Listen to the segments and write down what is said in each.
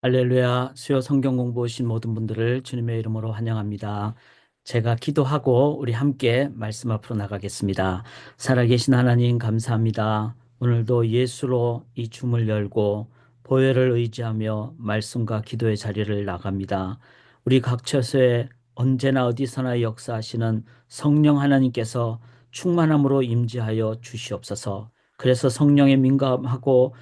할렐루야, 수요 성경 공부 오신 모든 분들을 주님의 이름으로 환영합니다. 제가 기도하고 우리 함께 말씀 앞으로 나가겠습니다. 살아계신 하나님 감사합니다. 오늘도 예수로 이 줌을 열고 보혈을 의지하며 말씀과 기도의 자리를 나갑니다. 우리 각 처소에 언제나 어디서나 역사하시는 성령 하나님께서 충만함으로 임재하여 주시옵소서. 그래서 성령에 민감하고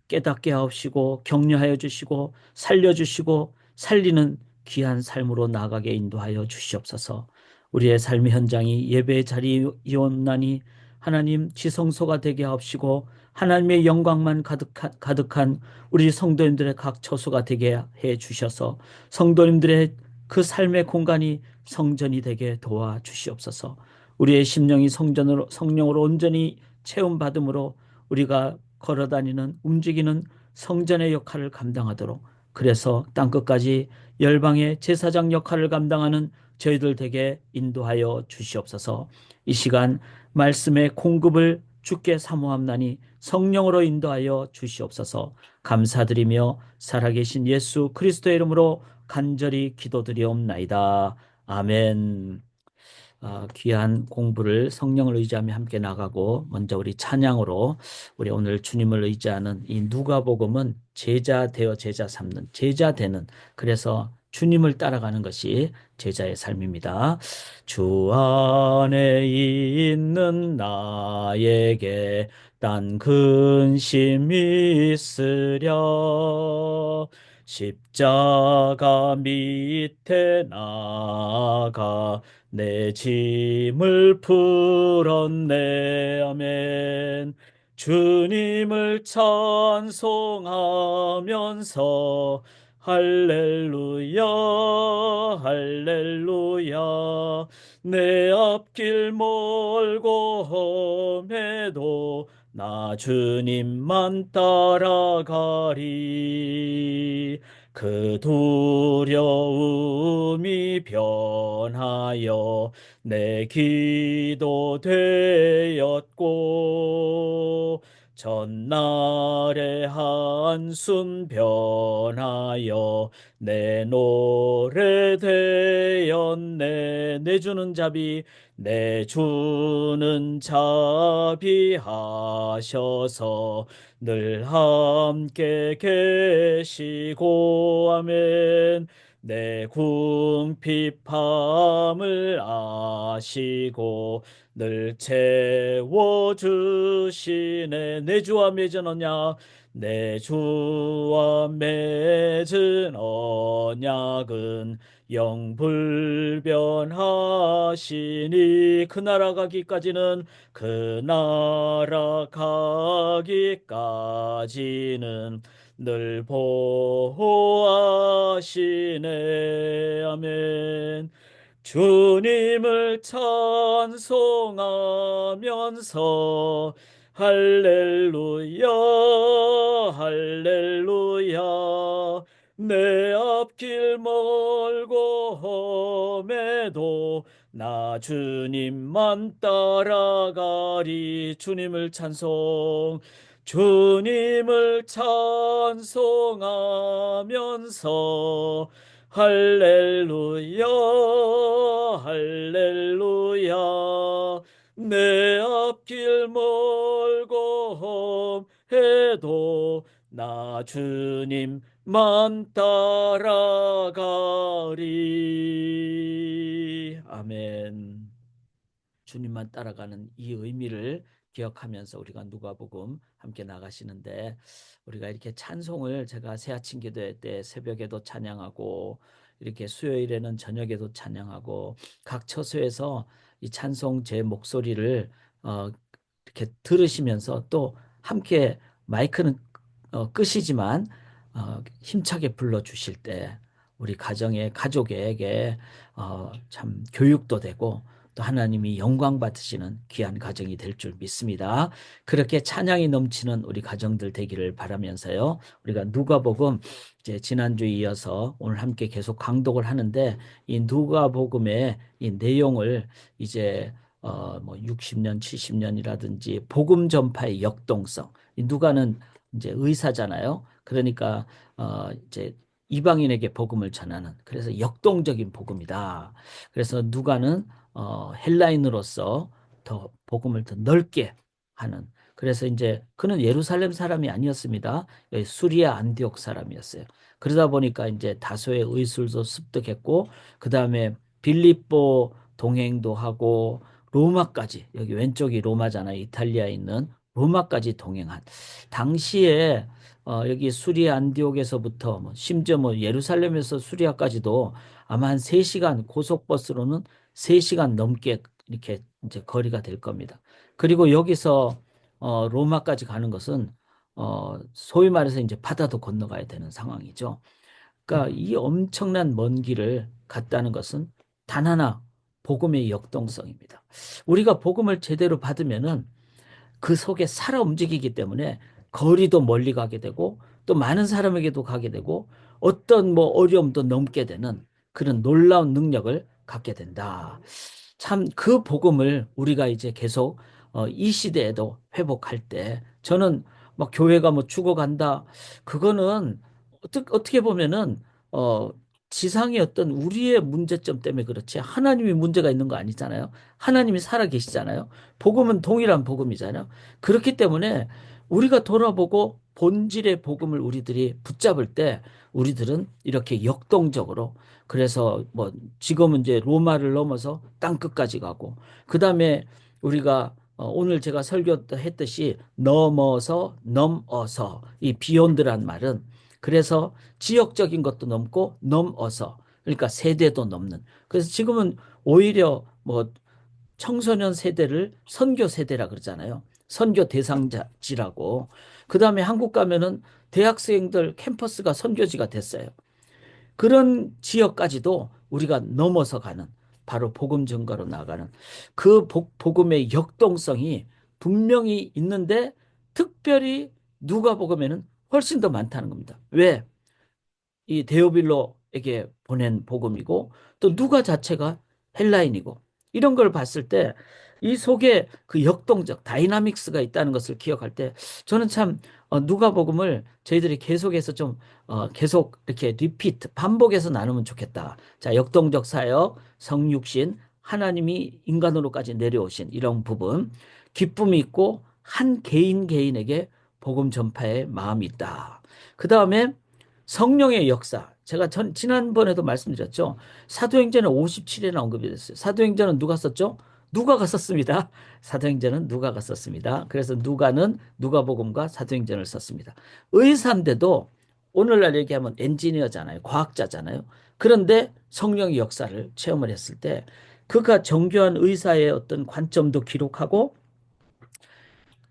깨닫게 하옵시고 격려하여 주시고 살려주시고 살리는 귀한 삶으로 나아가게 인도하여 주시옵소서. 우리의 삶의 현장이 예배의 자리이옵나니 하나님 지성소가 되게 하옵시고 하나님의 영광만 가득한 우리 성도님들의 각 처소가 되게 해 주셔서 성도님들의 그 삶의 공간이 성전이 되게 도와 주시옵소서. 우리의 심령이 성령으로 온전히 체험받음으로 우리가 걸어다니는 움직이는 성전의 역할을 감당하도록, 그래서 땅끝까지 열방의 제사장 역할을 감당하는 저희들 되게 인도하여 주시옵소서. 이 시간 말씀의 공급을 주께 사모함나니 성령으로 인도하여 주시옵소서. 감사드리며 살아계신 예수 그리스도의 이름으로 간절히 기도드리옵나이다. 아멘. 귀한 공부를 성령을 의지하며 함께 나가고, 먼저 우리 찬양으로 우리 오늘 주님을 의지하는 이 누가복음은 제자 되어 제자 삼는, 제자 되는, 그래서 주님을 따라가는 것이 제자의 삶입니다. 주 안에 있는 나에게 딴 근심이 있으랴. 십자가 밑에 나가 내 짐을 풀었네. 아멘. 주님을 찬송하면서 할렐루야 할렐루야. 내 앞길 멀고 험해도 나 주님만 따라가리. 그 두려움이 변하여 내 기도 되었고, 전날의 한숨 변하여 내 노래 되었네. 내 주는 자비하셔서 늘 함께 계시고, 아멘. 내 궁핍함을 아시고 늘 채워주시네. 내 주와 맺은 언약, 내 주와 맺은 언약은 영불변하시니. 그 나라 가기까지는 늘 보호하시네. 아멘. 주님을 찬송하면서 할렐루야 할렐루야. 내 앞길 멀고 험해도 나 주님만 따라가리. 주님을 찬송하면서 할렐루야 할렐루야. 내 앞길 멀고 험해도 나 주님만 따라가리. 아멘. 주님만 따라가는 이 의미를 기억하면서 우리가 누가복음 함께 나가시는데, 우리가 이렇게 찬송을 제가 새 아침 기도회 때 새벽에도 찬양하고 이렇게 수요일에는 저녁에도 찬양하고 각 처소에서 이 찬송 제 목소리를 이렇게 들으시면서 또 함께 마이크는 끄시지만 힘차게 불러주실 때 우리 가족에게 참 교육도 되고 또 하나님이 영광 받으시는 귀한 가정이 될 줄 믿습니다. 그렇게 찬양이 넘치는 우리 가정들 되기를 바라면서요. 우리가 누가복음 이제 지난주에 이어서 오늘 함께 계속 강독을 하는데, 이 누가복음의 이 내용을 이제 뭐 60년, 70년이라든지 복음 전파의 역동성. 이 누가는 이제 의사잖아요. 그러니까 이제 이방인에게 복음을 전하는 그래서 역동적인 복음이다. 그래서 누가는 헬라인으로서 더 복음을 더 넓게 하는 그래서 이제 그는 예루살렘 사람이 아니었습니다. 수리아 안디옥 사람이었어요. 그러다 보니까 이제 다소의 의술도 습득했고 그다음에 빌립보 동행도 하고 로마까지 여기 왼쪽이 로마잖아요. 이탈리아에 있는 로마까지 동행한 당시에 여기 수리아 안디옥에서부터 심지어 예루살렘에서 수리아까지도 아마 한 3시간 고속버스로는 3시간 넘게 이렇게 이제 거리가 될 겁니다. 그리고 여기서 로마까지 가는 것은 소위 말해서 이제 바다도 건너가야 되는 상황이죠. 그러니까 이 엄청난 먼 길을 갔다는 것은 단 하나 복음의 역동성입니다. 우리가 복음을 제대로 받으면은 그 속에 살아 움직이기 때문에 거리도 멀리 가게 되고 또 많은 사람에게도 가게 되고 어떤 어려움도 넘게 되는 그런 놀라운 능력을 갖게 된다. 참 그 복음을 우리가 이제 계속 이 시대에도 회복할 때 저는 막 교회가 죽어간다. 그거는 어떻게 보면은 어 지상의 어떤 우리의 문제점 때문에 그렇지 하나님이 문제가 있는 거 아니잖아요. 하나님이 살아 계시잖아요. 복음은 동일한 복음이잖아요. 그렇기 때문에 우리가 돌아보고 본질의 복음을 우리들이 붙잡을 때 우리들은 이렇게 역동적으로 그래서 지금은 이제 로마를 넘어서 땅 끝까지 가고 그다음에 우리가 오늘 제가 설교했듯이 넘어서 이 비욘드란 말은 그래서 지역적인 것도 넘고 넘어서 그러니까 세대도 넘는 그래서 지금은 오히려 청소년 세대를 선교 세대라 그러잖아요. 선교 대상지라고. 그다음에 한국 가면은 대학생들 캠퍼스가 선교지가 됐어요. 그런 지역까지도 우리가 넘어서 가는 바로 복음 전가로 나가는 그 복음의 역동성이 분명히 있는데 특별히 누가복음에는 훨씬 더 많다는 겁니다. 왜? 이 데오빌로에게 보낸 복음이고 또 누가 자체가 헬라인이고 이런 걸 봤을 때 이 속에 그 역동적 다이나믹스가 있다는 것을 기억할 때 저는 참 누가복음을 저희들이 계속해서 좀 계속 이렇게 리피트 반복해서 나누면 좋겠다. 자, 역동적 사역, 성육신, 하나님이 인간으로까지 내려오신 이런 부분, 기쁨이 있고 한 개인 개인에게 복음 전파의 마음이 있다. 그 다음에 성령의 역사. 제가 지난번에도 말씀드렸죠. 사도행전에 57회나 언급이 됐어요. 사도행전은 누가 썼죠? 누가가 썼습니다. 사도행전은 누가가 썼습니다. 그래서 누가는 누가복음과 사도행전을 썼습니다. 의사인데도 오늘날 얘기하면 엔지니어잖아요. 과학자잖아요. 그런데 성령의 역사를 체험을 했을 때 그가 정교한 의사의 어떤 관점도 기록하고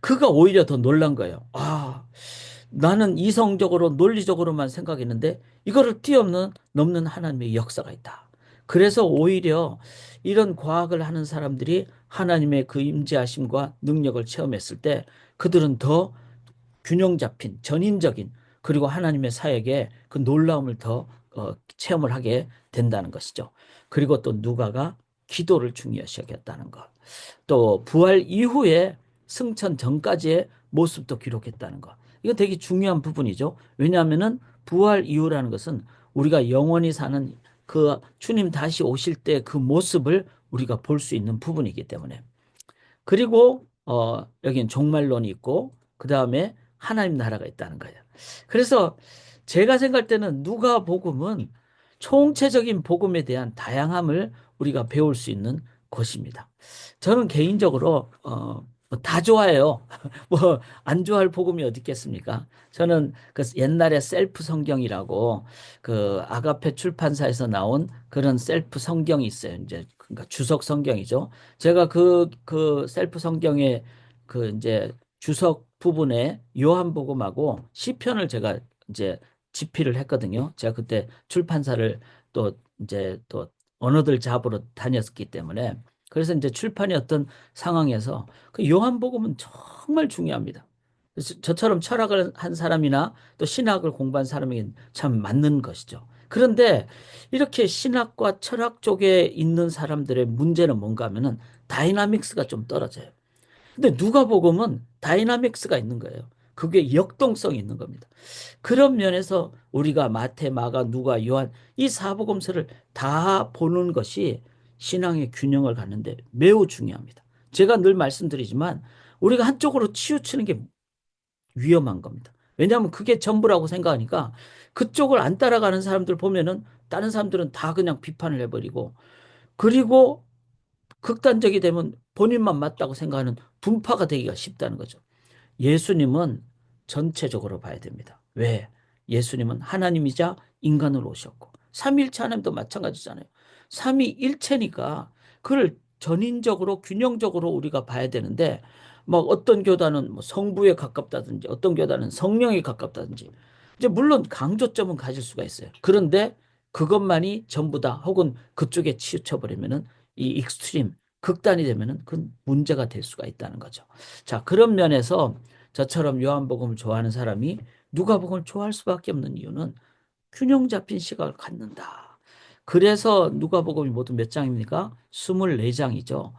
그가 오히려 더 놀란 거예요. 나는 이성적으로 논리적으로만 생각했는데 이거를 뛰어넘는 하나님의 역사가 있다. 그래서 오히려 이런 과학을 하는 사람들이 하나님의 그 임재하심과 능력을 체험했을 때 그들은 더 균형 잡힌 전인적인 그리고 하나님의 사역에 그 놀라움을 더 체험을 하게 된다는 것이죠. 그리고 또 누가가 기도를 중요시 여겼다는 것. 또 부활 이후에 승천 전까지의 모습도 기록했다는 것. 이거 되게 중요한 부분이죠. 왜냐하면은 부활 이후라는 것은 우리가 영원히 사는 그 주님 다시 오실 때 그 모습을 우리가 볼 수 있는 부분이기 때문에. 그리고 여긴 종말론이 있고 그다음에 하나님 나라가 있다는 거예요. 그래서 제가 생각할 때는 누가복음은 총체적인 복음에 대한 다양함을 우리가 배울 수 있는 것입니다. 저는 개인적으로 다 좋아해요. 뭐 안 좋아할 복음이 어디 있겠습니까? 저는 그 옛날에 셀프 성경이라고 그 아가페 출판사에서 나온 그런 셀프 성경이 있어요. 이제 그러니까 주석 성경이죠. 제가 그 셀프 성경의 그 이제 주석 부분에 요한복음하고 시편을 제가 이제 집필을 했거든요. 제가 그때 출판사를 또 이제 또 언어들 잡으러 다녔기 때문에 그래서 이제 출판이 어떤 상황에서 그 요한복음은 정말 중요합니다. 그래서 저처럼 철학을 한 사람이나 또 신학을 공부한 사람이 참 맞는 것이죠. 그런데 이렇게 신학과 철학 쪽에 있는 사람들의 문제는 뭔가 하면은 다이나믹스가 좀 떨어져요. 근데 누가복음은 다이나믹스가 있는 거예요. 그게 역동성이 있는 겁니다. 그런 면에서 우리가 마태, 마가, 누가, 요한 이 사복음서를 다 보는 것이 신앙의 균형을 갖는데 매우 중요합니다. 제가 늘 말씀드리지만 우리가 한쪽으로 치우치는 게 위험한 겁니다. 왜냐하면 그게 전부라고 생각하니까 그쪽을 안 따라가는 사람들 보면은 다른 사람들은 다 그냥 비판을 해버리고 그리고 극단적이 되면 본인만 맞다고 생각하는 분파가 되기가 쉽다는 거죠. 예수님은 전체적으로 봐야 됩니다. 왜? 예수님은 하나님이자 인간으로 오셨고 삼위일체 하나님도 마찬가지잖아요. 삼위일체니까 그걸 전인적으로 균형적으로 우리가 봐야 되는데 막 어떤 교단은 뭐 성부에 가깝다든지 어떤 교단은 성령에 가깝다든지 이제 물론 강조점은 가질 수가 있어요. 그런데 그것만이 전부다 혹은 그쪽에 치우쳐 버리면은 이 익스트림 극단이 되면은 그건 문제가 될 수가 있다는 거죠. 자, 그런 면에서 저처럼 요한복음을 좋아하는 사람이 누가복음을 좋아할 수밖에 없는 이유는 균형 잡힌 시각을 갖는다. 그래서 누가복음이 모두 몇 장입니까? 24장이죠.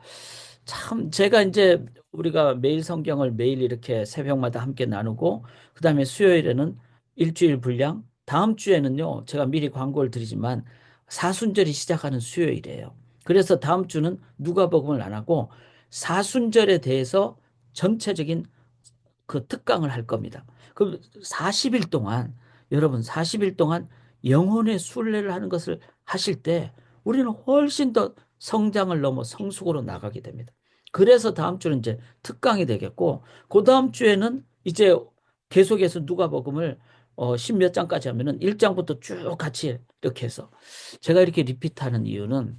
참 제가 이제 우리가 매일 성경을 매일 이렇게 새벽마다 함께 나누고 그다음에 수요일에는 일주일 분량 다음 주에는요. 제가 미리 광고를 드리지만 사순절이 시작하는 수요일이에요. 그래서 다음 주는 누가복음을 안 하고 사순절에 대해서 전체적인 그 특강을 할 겁니다. 그럼 40일 동안 여러분 40일 동안 영혼의 순례를 하는 것을 하실 때 우리는 훨씬 더 성장을 넘어 성숙으로 나가게 됩니다. 그래서 다음 주는 이제 특강이 되겠고 그 다음 주에는 이제 계속해서 누가복음을 십몇 장까지 하면은 1장부터 쭉 같이 이렇게 해서 제가 이렇게 리피트하는 이유는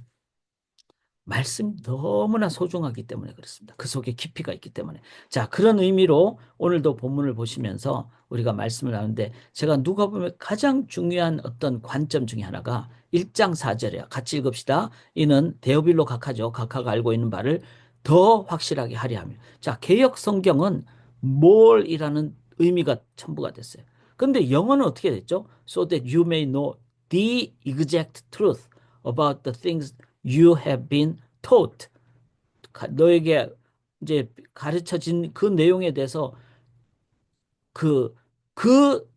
말씀이 너무나 소중하기 때문에 그렇습니다. 그 속에 깊이가 있기 때문에. 자, 그런 의미로 오늘도 본문을 보시면서 우리가 말씀을 하는데 제가 누가 보면 가장 중요한 어떤 관점 중에 하나가 1장 4절이야. 같이 읽읍시다. 이는 데오빌로 각하죠. 각하가 알고 있는 바를 더 확실하게 하려 하며. 자, 개역 성경은 more이라는 의미가 첨부가 됐어요. 그런데 영어는 어떻게 됐죠? So that you may know the exact truth about the things you have been taught. 너에게 이제 가르쳐진 그 내용에 대해서 그, 그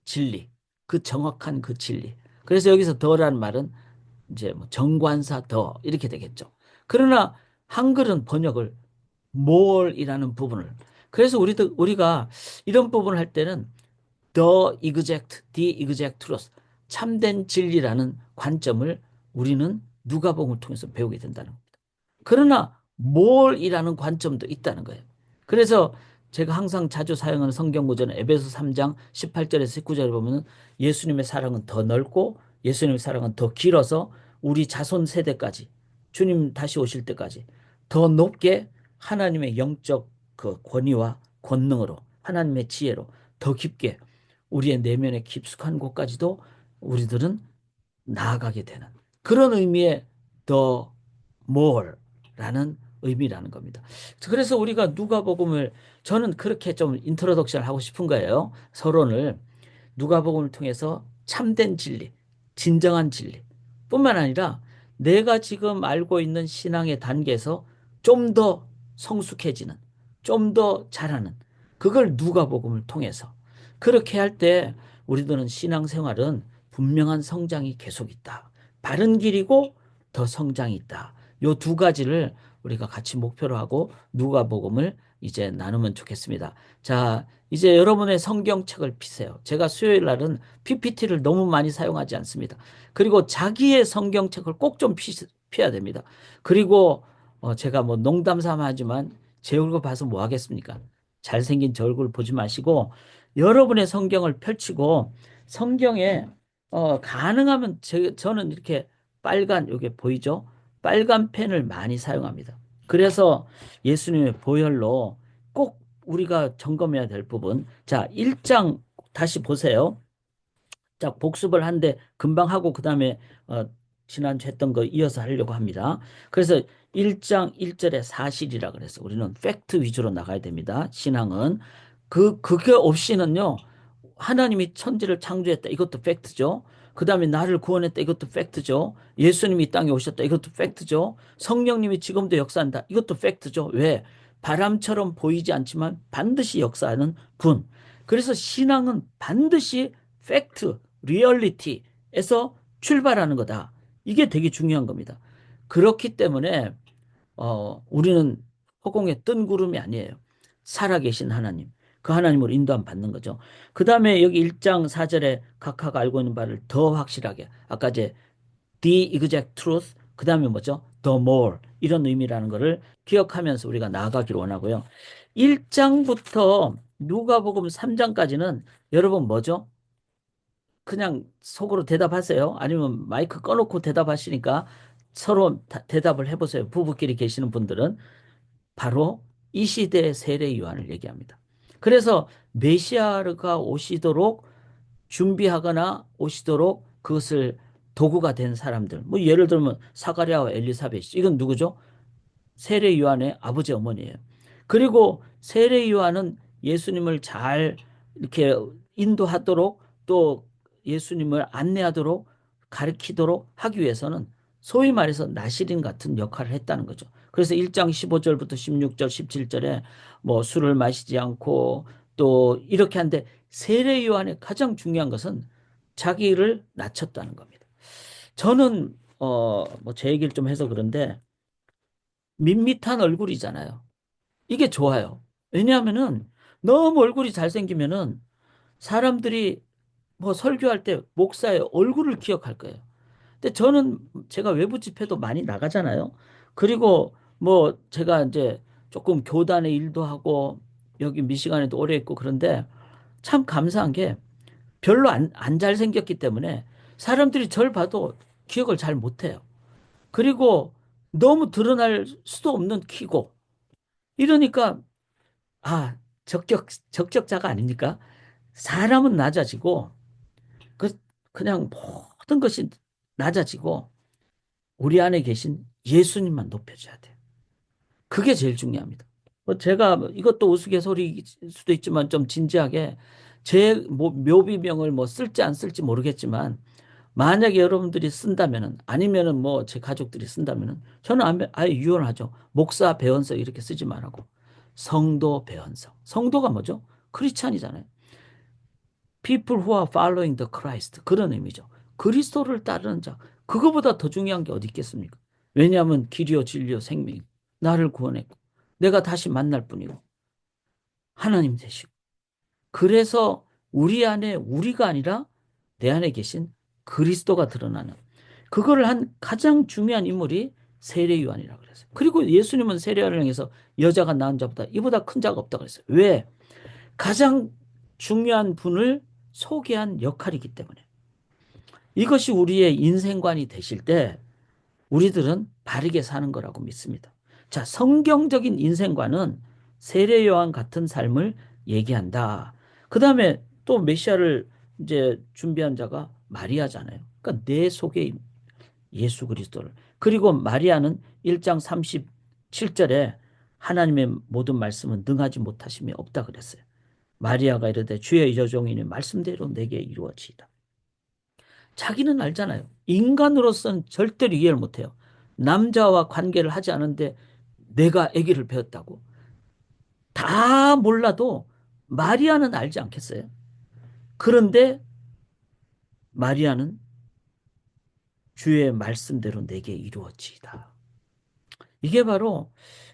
진리, 그 정확한 그 진리. 그래서 여기서 더라는 말은 이제 뭐 정관사 더 이렇게 되겠죠. 그러나 한글은 번역을 more이라는 부분을 그래서 우리가 이런 부분을 할 때는 the exact truth, 참된 진리라는 관점을 우리는 누가복음을 통해서 배우게 된다는 겁니다. 그러나 뭘이라는 관점도 있다는 거예요. 그래서 제가 항상 자주 사용하는 성경 구절은 에베소 3장 18절에서 19절에 보면 예수님의 사랑은 더 넓고 예수님의 사랑은 더 길어서 우리 자손 세대까지 주님 다시 오실 때까지 더 높게 하나님의 영적 그 권위와 권능으로 하나님의 지혜로 더 깊게 우리의 내면의 깊숙한 곳까지도 우리들은 나아가게 되는 그런 의미의 the more라는 의미라는 겁니다. 그래서 우리가 누가복음을 저는 그렇게 좀 인트로덕션을 하고 싶은 거예요. 서론을 누가복음을 통해서 참된 진리, 진정한 진리 뿐만 아니라 내가 지금 알고 있는 신앙의 단계에서 좀 더 성숙해지는, 좀 더 잘하는 그걸 누가복음을 통해서 그렇게 할 때 우리들은 신앙생활은 분명한 성장이 계속 있다. 바른 길이고 더 성장이 있다. 요 두 가지를 우리가 같이 목표로 하고 누가복음을 이제 나누면 좋겠습니다. 자, 이제 여러분의 성경책을 피세요. 제가 수요일 날은 PPT를 너무 많이 사용하지 않습니다. 그리고 자기의 성경책을 꼭 좀 피해야 됩니다. 그리고 제가 뭐 농담 삼아 하지만 제 얼굴 봐서 뭐 하겠습니까? 잘생긴 제 얼굴 보지 마시고 여러분의 성경을 펼치고 성경에 가능하면 저는 이렇게 빨간 요게 보이죠? 빨간 펜을 많이 사용합니다. 그래서 예수님의 보혈로 꼭 우리가 점검해야 될 부분. 자, 1장 다시 보세요. 자, 복습을 한데 금방 하고 그다음에 지난주 했던 거 이어서 하려고 합니다. 그래서 1장 1절에 사실이라 그래서 우리는 팩트 위주로 나가야 됩니다. 신앙은 그게 없이는요. 하나님이 천지를 창조했다. 이것도 팩트죠. 그다음에 나를 구원했다. 이것도 팩트죠. 예수님이 이 땅에 오셨다. 이것도 팩트죠. 성령님이 지금도 역사한다. 이것도 팩트죠. 왜? 바람처럼 보이지 않지만 반드시 역사하는 분. 그래서 신앙은 반드시 팩트, 리얼리티에서 출발하는 거다. 이게 되게 중요한 겁니다. 그렇기 때문에 우리는 허공에 뜬 구름이 아니에요. 살아계신 하나님. 그 하나님으로 인도함 받는 거죠. 그 다음에 여기 1장 4절에 각하가 알고 있는 바를 더 확실하게. 아까 이제 the exact truth. 그 다음에 뭐죠? the more. 이런 의미라는 거를 기억하면서 우리가 나아가기를 원하고요. 1장부터 누가복음 3장까지는 여러분 뭐죠? 그냥 속으로 대답하세요. 아니면 마이크 꺼놓고 대답하시니까 서로 대답을 해보세요. 부부끼리 계시는 분들은. 바로 이 시대의 세례 요한을 얘기합니다. 그래서 메시아가 오시도록 준비하거나 오시도록 그것을 도구가 된 사람들. 뭐 예를 들면 사가랴와 엘리사벳. 이건 누구죠? 세례 요한의 아버지 어머니예요. 그리고 세례 요한은 예수님을 잘 이렇게 인도하도록 또 예수님을 안내하도록 가르치도록 하기 위해서는 소위 말해서 나시린 같은 역할을 했다는 거죠. 그래서 1장 15절부터 16절, 17절에 뭐 술을 마시지 않고 또 이렇게 하는데 세례 요한의 가장 중요한 것은 자기를 낮췄다는 겁니다. 저는 뭐 제 얘기를 좀 해서 그런데 밋밋한 얼굴이잖아요. 이게 좋아요. 왜냐하면은 너무 얼굴이 잘생기면은 사람들이 뭐 설교할 때 목사의 얼굴을 기억할 거예요. 근데 저는 제가 외부 집회도 많이 나가잖아요. 그리고 뭐 제가 이제 조금 교단의 일도 하고 여기 미시간에도 오래 있고 그런데 참 감사한 게 별로 안 잘생겼기 때문에 사람들이 절 봐도 기억을 잘 못해요. 그리고 너무 드러날 수도 없는 키고 이러니까 아, 적격자가 아닙니까? 사람은 낮아지고, 그, 그냥 모든 것이 낮아지고, 우리 안에 계신 예수님만 높여줘야 돼요. 그게 제일 중요합니다. 뭐 제가 뭐 이것도 우스갯소리일 수도 있지만 좀 진지하게 제 묘비명을 뭐 쓸지 안 쓸지 모르겠지만 만약에 여러분들이 쓴다면은 아니면은 뭐 제 가족들이 쓴다면은 저는 아예 유언하죠. 목사 배원서 이렇게 쓰지 말라고. 성도 배원서. 성도가 뭐죠? 크리스찬이잖아요. People who are following the Christ. 그런 의미죠. 그리스도를 따르는 자. 그거보다 더 중요한 게 어디 있겠습니까? 왜냐하면 길이요 진리요 생명. 나를 구원했고 내가 다시 만날 뿐이고 하나님 되시고. 그래서 우리 안에 우리가 아니라 내 안에 계신 그리스도가 드러나는 그거를 한 가장 중요한 인물이 세례 요한이라고 그랬어요. 그리고 예수님은 세례 요한을 향해서 여자가 낳은 자보다 이보다 큰 자가 없다고 그랬어요. 왜? 가장 중요한 분을 소개한 역할이기 때문에. 이것이 우리의 인생관이 되실 때 우리들은 바르게 사는 거라고 믿습니다. 자, 성경적인 인생관은 세례 요한 같은 삶을 얘기한다. 그 다음에 또 메시아를 이제 준비한 자가 마리아잖아요. 그러니까 내 속에 예수 그리스도를. 그리고 마리아는 1장 37절에 하나님의 모든 말씀은 능하지 못하심이 없다 그랬어요. 마리아가 이르되 주의 여종이니 말씀대로 내게 이루어지이다. 자기는 알잖아요. 인간으로서는 절대로 이해를 못해요. 남자와 관계를 하지 않은데 내가 아기를 배웠다고. 다 몰라도 마리아는 알지 않겠어요? 그런데 마리아는 주의 말씀대로 내게 이루어지이다. 이게 바로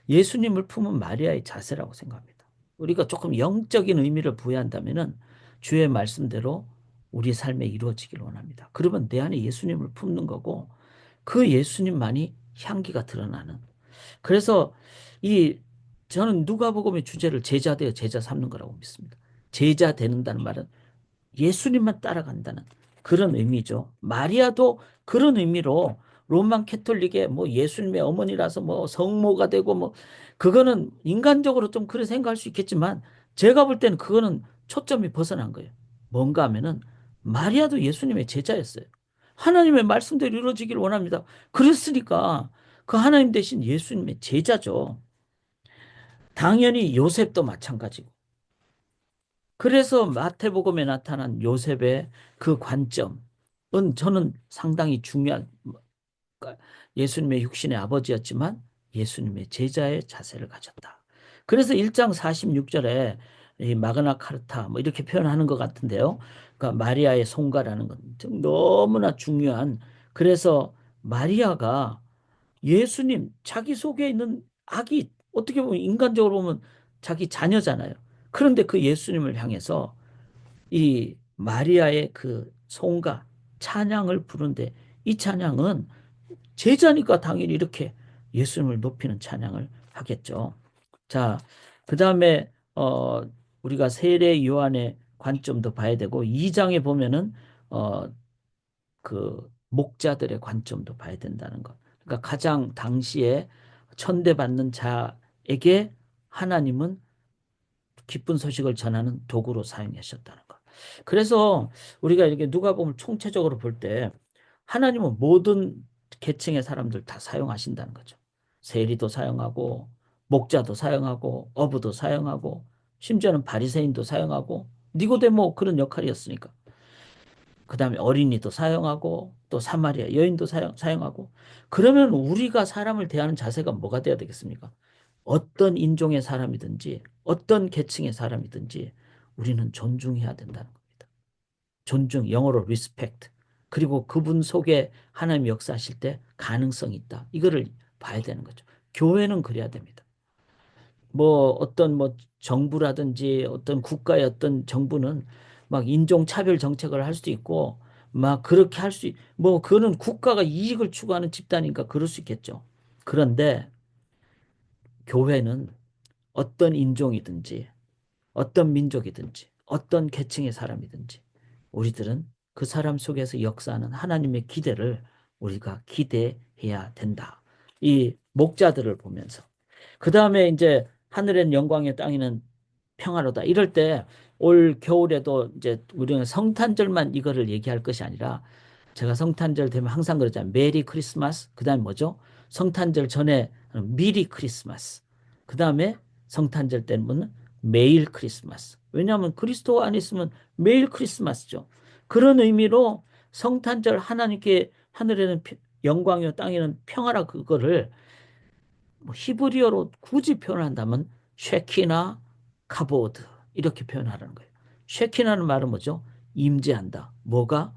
예수님을 품은 마리아의 자세라고 생각합니다. 우리가 조금 영적인 의미를 부여한다면은 주의 말씀대로 우리 삶에 이루어지길 원합니다. 그러면 내 안에 예수님을 품는 거고 그 예수님만이 향기가 드러나는. 그래서 이 저는 누가복음의 주제를 제자 되어 제자 삼는 거라고 믿습니다. 제자 되는다는 말은 예수님만 따라간다는 그런 의미죠. 마리아도 그런 의미로 로만 캐톨릭의 뭐 예수님의 어머니라서 뭐 성모가 되고 뭐 그거는 인간적으로 좀 그렇게 생각할 수 있겠지만 제가 볼 때는 그거는 초점이 벗어난 거예요. 뭔가 하면은 마리아도 예수님의 제자였어요. 하나님의 말씀대로 이루어지길 원합니다. 그랬으니까 그 하나님 대신 예수님의 제자죠. 당연히 요셉도 마찬가지고. 그래서 마태복음에 나타난 요셉의 그 관점은 저는 상당히 중요한 그러니까 예수님의 육신의 아버지였지만 예수님의 제자의 자세를 가졌다. 그래서 1장 46절에 이 마그나 카르타 뭐 이렇게 표현하는 것 같은데요. 그러니까 마리아의 송가라는 건 너무나 중요한. 그래서 마리아가 예수님 자기 속에 있는 아기 어떻게 보면 인간적으로 보면 자기 자녀잖아요. 그런데 그 예수님을 향해서 이 마리아의 그 송가 찬양을 부른데 이 찬양은 제자니까 당연히 이렇게 예수님을 높이는 찬양을 하겠죠. 자, 그다음에 우리가 세례 요한의 관점도 봐야 되고 2장에 보면은 어 그 목자들의 관점도 봐야 된다는 것. 그러니까 가장 당시에 천대받는 자에게 하나님은 기쁜 소식을 전하는 도구로 사용하셨다는 것. 그래서 우리가 이렇게 누가복음을 총체적으로 볼 때 하나님은 모든 계층의 사람들 다 사용하신다는 거죠. 세리도 사용하고 목자도 사용하고 어부도 사용하고 심지어는 바리새인도 사용하고 니고데모 그런 역할이었으니까. 그다음에 어린이도 사용하고 또 사마리아 여인도 사용하고 그러면 우리가 사람을 대하는 자세가 뭐가 돼야 되겠습니까? 어떤 인종의 사람이든지 어떤 계층의 사람이든지 우리는 존중해야 된다는 겁니다. 존중, 영어로 respect. 그리고 그분 속에 하나님 역사하실 때 가능성이 있다. 이거를 봐야 되는 거죠. 교회는 그래야 됩니다. 뭐 어떤 뭐 정부라든지 어떤 국가의 어떤 정부는 막 인종차별 정책을 할 수도 있고 막 그렇게 뭐 그거는 국가가 이익을 추구하는 집단이니까 그럴 수 있겠죠. 그런데 교회는 어떤 인종이든지 어떤 민족이든지 어떤 계층의 사람이든지 우리들은 그 사람 속에서 역사하는 하나님의 기대를 우리가 기대해야 된다. 이 목자들을 보면서. 그 다음에 이제 하늘엔 영광의 땅에는 평화로다. 이럴 때 올 겨울에도 이제 우리는 성탄절만 이거를 얘기할 것이 아니라 제가 성탄절 되면 항상 그러잖아요. 메리 크리스마스. 그 다음에 뭐죠? 성탄절 전에 미리 크리스마스. 그 다음에 성탄절 때는 매일 크리스마스. 왜냐하면 그리스도 안에 있으면 매일 크리스마스죠. 그런 의미로 성탄절 하나님께 하늘에는 영광이요 땅에는 평화라 그거를 뭐 히브리어로 굳이 표현한다면 쉐키나 카보드 이렇게 표현하라는 거예요. 쉐키나는 말은 뭐죠? 임재한다. 뭐가?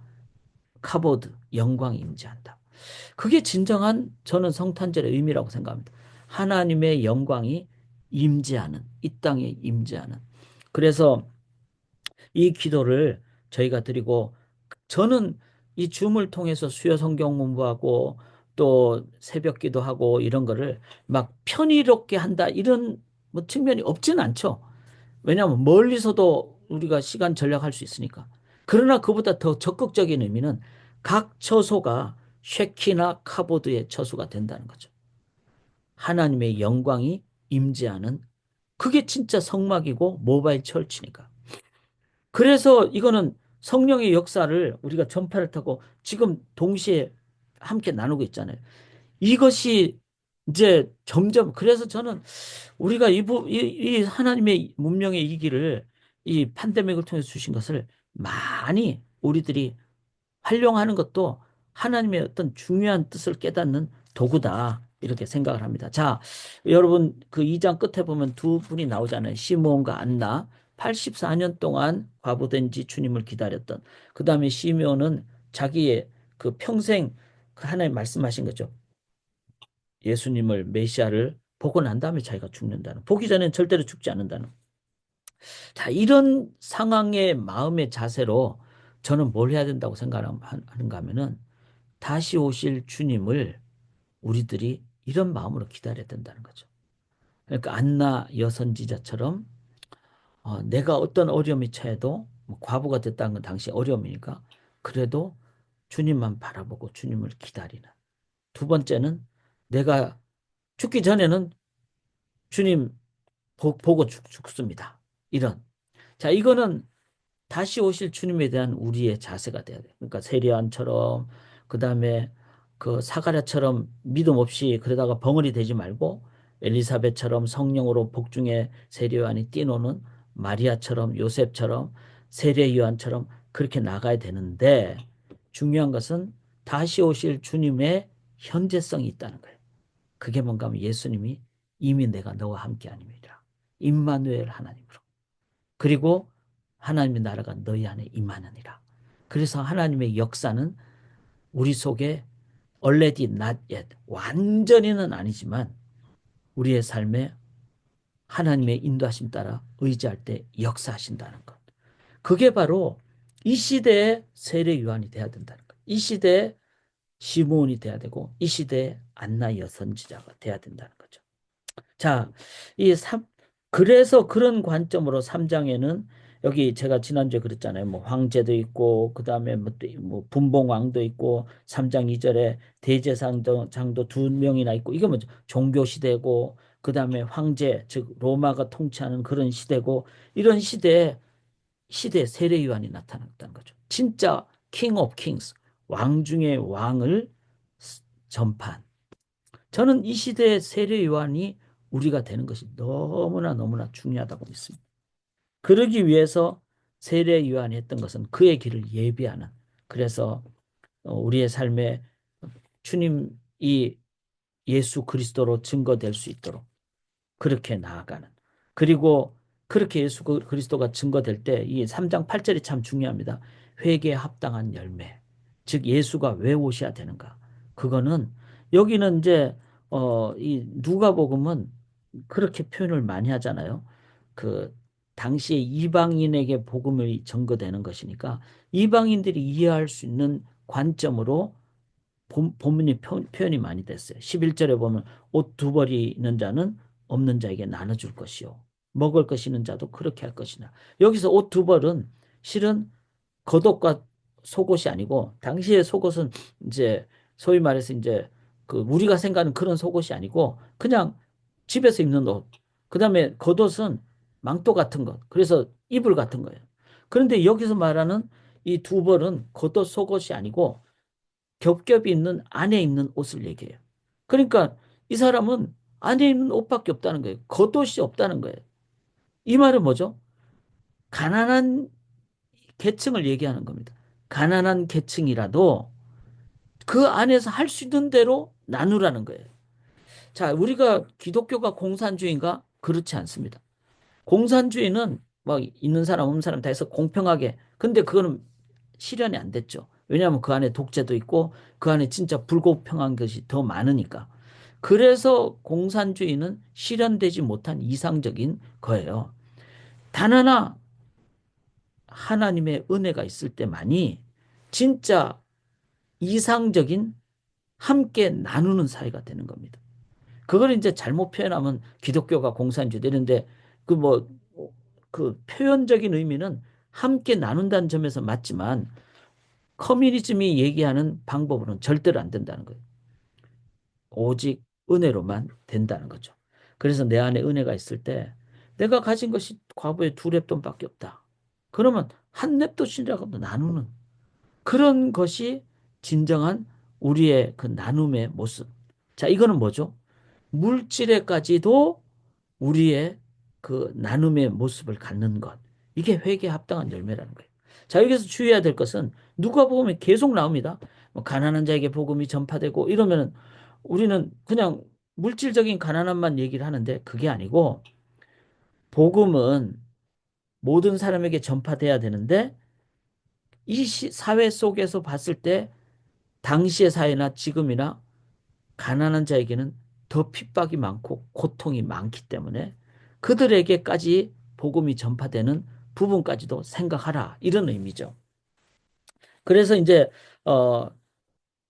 카보드, 영광이 임재한다. 그게 진정한 저는 성탄절의 의미라고 생각합니다. 하나님의 영광이 임재하는, 이 땅에 임재하는. 그래서 이 기도를 저희가 드리고 저는 이 줌을 통해서 수요 성경 공부하고 또 새벽 기도하고 이런 거를 막 편의롭게 한다 이런 뭐 측면이 없지는 않죠. 왜냐하면 멀리서도 우리가 시간 절약할 수 있으니까. 그러나 그보다 더 적극적인 의미는 각 처소가 쉐키나 카보드의 처소가 된다는 거죠. 하나님의 영광이 임재하는 그게 진짜 성막이고 모바일 철치니까. 그래서 이거는 성령의 역사를 우리가 전파를 타고 지금 동시에 함께 나누고 있잖아요. 이것이 이제 점점 그래서 저는 우리가 이 하나님의 문명의 이 길을 이 팬데믹을 통해서 주신 것을 많이 우리들이 활용하는 것도 하나님의 어떤 중요한 뜻을 깨닫는 도구다. 이렇게 생각을 합니다. 자, 여러분 그 2장 끝에 보면 두 분이 나오잖아요. 시므온과 안나. 84년 동안 과부된 지 주님을 기다렸던. 그 다음에 시므온은 자기의 그 평생 그 하나님 말씀하신 거죠. 예수님을 메시아를 보고 난 다음에 자기가 죽는다는. 보기 전에는 절대로 죽지 않는다는. 자, 이런 상황의 마음의 자세로 저는 뭘 해야 된다고 생각하는가 하면은 다시 오실 주님을 우리들이 이런 마음으로 기다려야 된다는 거죠. 그러니까 안나 여선지자처럼 내가 어떤 어려움이 처해도 뭐 과부가 됐다는 건 당시 어려움이니까 그래도 주님만 바라보고 주님을 기다리는. 두 번째는 내가 죽기 전에는 주님 보고 죽습니다. 이런. 자, 이거는 다시 오실 주님에 대한 우리의 자세가 돼야 돼요. 그러니까 세리안처럼 그다음에 그 사가랴처럼 믿음 없이 그러다가 벙어리 되지 말고 엘리사벳처럼 성령으로 복중에 세례요한이 뛰노는 마리아처럼 요셉처럼 세례요한처럼 그렇게 나가야 되는데 중요한 것은 다시 오실 주님의 현재성이 있다는 거예요. 그게 뭔가 하면 예수님이 이미 내가 너와 함께 아님이라. 임마누엘 하나님으로. 그리고 하나님의 나라가 너희 안에 임하느니라. 그래서 하나님의 역사는 우리 속에 already not yet 완전히는 아니지만 우리의 삶에 하나님의 인도하심 따라 의지할 때 역사하신다는 것. 그게 바로 이 시대의 세례 요한이 돼야 된다는 것. 이 시대의 시므온이 돼야 되고 이 시대의 안나 여선지자가 돼야 된다는 거죠. 자, 이 삼, 그래서 그런 관점으로 3장에는 여기 제가 지난주에 그랬잖아요. 뭐 황제도 있고 그다음에 뭐 분봉왕도 있고 3장 2절에 대제사장도 장도 두 명이나 있고 이게 뭐죠? 종교 시대고 그다음에 황제 즉 로마가 통치하는 그런 시대고 이런 시대에 세례 요한이 나타났다는 거죠. 진짜 킹 오브 킹스 왕 중의 왕을 전파한 저는 이 시대의 세례 요한이 우리가 되는 것이 너무나 너무나 중요하다고 믿습니다. 그러기 위해서 세례 요한이 했던 것은 그의 길을 예비하는 그래서 우리의 삶에 주님이 예수 그리스도로 증거될 수 있도록 그렇게 나아가는 그리고 그렇게 예수 그리스도가 증거될 때 이 3장 8절이 참 중요합니다. 회개에 합당한 열매 즉 예수가 왜 오셔야 되는가 그거는 여기는 이제 이 누가복음은 그렇게 표현을 많이 하잖아요. 그 당시에 이방인에게 복음이 전거되는 것이니까 이방인들이 이해할 수 있는 관점으로 본문이 표현이 많이 됐어요. 11절에 보면 옷 두 벌이 있는 자는 없는 자에게 나눠줄 것이요. 먹을 것 있는 자도 그렇게 할 것이나. 여기서 옷 두 벌은 실은 겉옷과 속옷이 아니고 당시의 속옷은 이제 소위 말해서 이제 그 우리가 생각하는 그런 속옷이 아니고 그냥 집에서 입는 옷. 그다음에 겉옷은 망토 같은 것. 그래서 이불 같은 거예요. 그런데 여기서 말하는 이 두 벌은 겉옷 속옷이 아니고 겹겹이 있는 안에 입는 옷을 얘기해요. 그러니까 이 사람은 안에 입는 옷밖에 없다는 거예요. 겉옷이 없다는 거예요. 이 말은 뭐죠? 가난한 계층을 얘기하는 겁니다. 가난한 계층이라도 그 안에서 할 수 있는 대로 나누라는 거예요. 자, 우리가 기독교가 공산주의인가? 그렇지 않습니다. 공산주의는 막 있는 사람 없는 사람 다 해서 공평하게. 근데 그거는 실현이 안 됐죠. 왜냐하면 그 안에 독재도 있고 그 안에 진짜 불공평한 것이 더 많으니까. 그래서 공산주의는 실현되지 못한 이상적인 거예요. 단 하나 하나님의 은혜가 있을 때만이 진짜 이상적인 함께 나누는 사회가 되는 겁니다. 그걸 이제 잘못 표현하면 기독교가 공산주의 되는데 그 뭐 그 표현적인 의미는 함께 나눈다는 점에서 맞지만 커뮤니즘이 얘기하는 방법으로는 절대로 안 된다는 거예요. 오직 은혜로만 된다는 거죠. 그래서 내 안에 은혜가 있을 때 내가 가진 것이 과부의 두 랩돈밖에 없다. 그러면 한 랩돈이라도 나누는 그런 것이 진정한 우리의 그 나눔의 모습. 자, 이거는 뭐죠? 물질에까지도 우리의 그 나눔의 모습을 갖는 것. 이게 회개에 합당한 열매라는 거예요. 자, 여기서 주의해야 될 것은 누가복음에 계속 나옵니다. 뭐 가난한 자에게 복음이 전파되고 이러면은 우리는 그냥 물질적인 가난함만 얘기를 하는데 그게 아니고 복음은 모든 사람에게 전파돼야 되는데 이 사회 속에서 봤을 때 당시의 사회나 지금이나 가난한 자에게는 더 핍박이 많고 고통이 많기 때문에 그들에게까지 복음이 전파되는 부분까지도 생각하라. 이런 의미죠. 그래서 이제 어,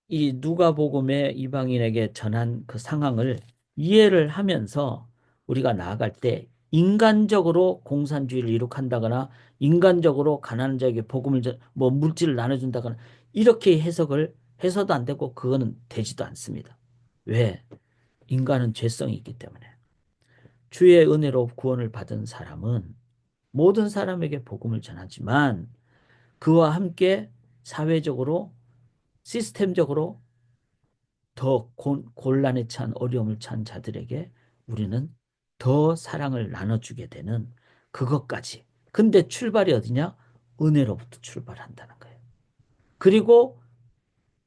이 누가복음의 이방인에게 전한 그 상황을 이해를 하면서 우리가 나아갈 때 인간적으로 공산주의를 이룩한다거나 인간적으로 가난한 자에게 복음을 뭐 물질을 나눠준다거나 이렇게 해석을 해서도 안 되고 그거는 되지도 않습니다. 왜? 인간은 죄성이 있기 때문에. 주의 은혜로 구원을 받은 사람은 모든 사람에게 복음을 전하지만 그와 함께 사회적으로 시스템적으로 더 곤란에 찬 어려움을 찬 자들에게 우리는 더 사랑을 나눠주게 되는 그것까지. 근데 출발이 어디냐? 은혜로부터 출발한다는 거예요. 그리고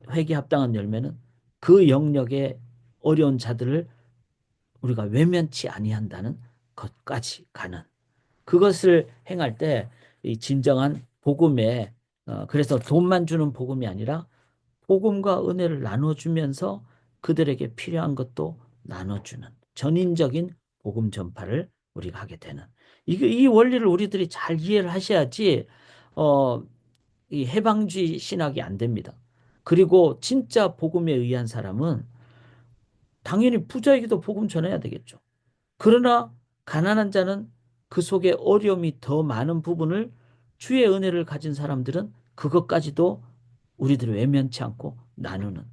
회개 합당한 열매는 그 영역의 어려운 자들을 우리가 외면치 아니한다는 것까지 가는. 그것을 행할 때 이 진정한 복음에 그래서 돈만 주는 복음이 아니라 복음과 은혜를 나눠주면서 그들에게 필요한 것도 나눠주는 전인적인 복음 전파를 우리가 하게 되는 이 원리를 우리들이 잘 이해를 하셔야지 어, 이 해방주의 신학이 안 됩니다. 그리고 진짜 복음에 의한 사람은 당연히 부자에게도 복음 전해야 되겠죠. 그러나 가난한 자는 그 속에 어려움이 더 많은 부분을 주의 은혜를 가진 사람들은 그것까지도 우리들이 외면치 않고 나누는.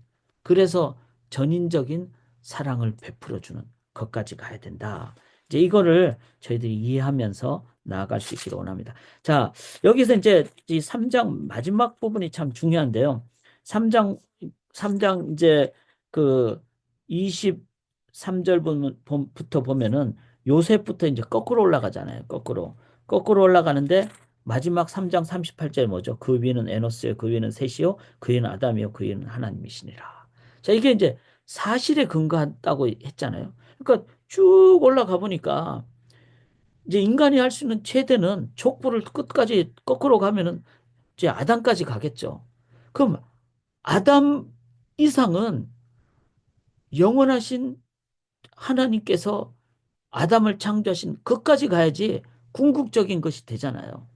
그래서 전인적인 사랑을 베풀어 주는 것까지 가야 된다. 이제 이거를 저희들이 이해하면서 나아갈 수 있기를 원합니다. 자, 여기서 이제 이 3장 마지막 부분이 참 중요한데요. 3장 3장 이제 그 23절부터 보면은 요셉부터 이제 거꾸로 올라가잖아요. 거꾸로 올라가는데 마지막 3장 38절 뭐죠? 그 위는 에노스요, 그 위는 셋이요, 그 위는 아담이요, 그 위는 하나님이시니라. 자, 이게 이제 사실에 근거한다고 했잖아요. 그러니까 쭉 올라가 보니까 이제 인간이 할 수 있는 최대는 족보를 끝까지 거꾸로 가면은 이제 아담까지 가겠죠. 그럼 아담 이상은 영원하신 하나님께서 아담을 창조하신 것까지 가야지 궁극적인 것이 되잖아요.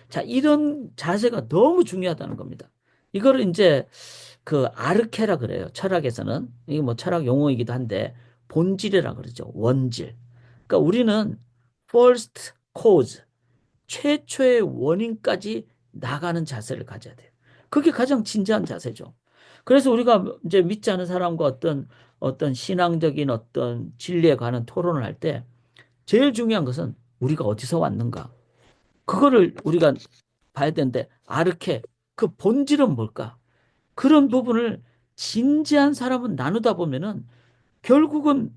자, 이런 자세가 너무 중요하다는 겁니다. 이거를 이제 그 아르케라 그래요. 철학에서는. 이게 뭐 철학 용어이기도 한데 본질이라 그러죠. 원질. 그러니까 우리는 first cause, 최초의 원인까지 나가는 자세를 가져야 돼요. 그게 가장 진지한 자세죠. 그래서 우리가 이제 믿지 않은 사람과 어떤 신앙적인 어떤 진리에 관한 토론을 할 때 제일 중요한 것은 우리가 어디서 왔는가. 그거를 우리가 봐야 되는데 아르케 그 본질은 뭘까? 그런 부분을 진지한 사람은 나누다 보면은 결국은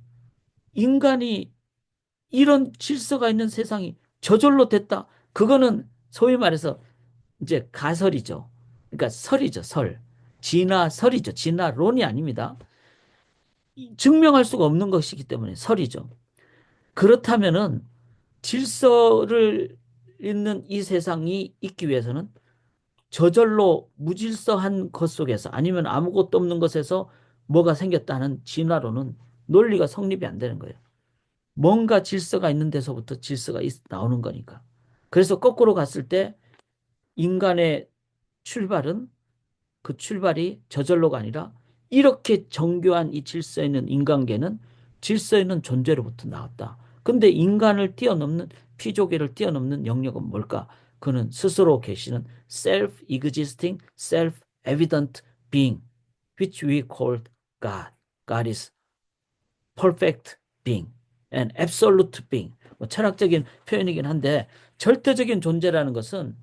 인간이 이런 질서가 있는 세상이 저절로 됐다. 그거는 소위 말해서 이제 가설이죠. 그러니까 설이죠, 설. 진화설이죠. 진화론이 아닙니다. 증명할 수가 없는 것이기 때문에 설이죠. 그렇다면은 질서를 잇는 이 세상이 있기 위해서는 저절로 무질서한 것 속에서 아니면 아무것도 없는 것에서 뭐가 생겼다는 진화론은 논리가 성립이 안 되는 거예요. 뭔가 질서가 있는 데서부터 나오는 거니까. 그래서 거꾸로 갔을 때 인간의 출발은 그 출발이 저절로가 아니라 이렇게 정교한 이 질서 있는 인간계는 질서 있는 존재로부터 나왔다. 근데 인간을 뛰어넘는 피조계를 뛰어넘는 영역은 뭘까? 그는 스스로 계시는 self-existing, self-evident being, which we call God. God is perfect being and absolute being. 뭐 철학적인 표현이긴 한데 절대적인 존재라는 것은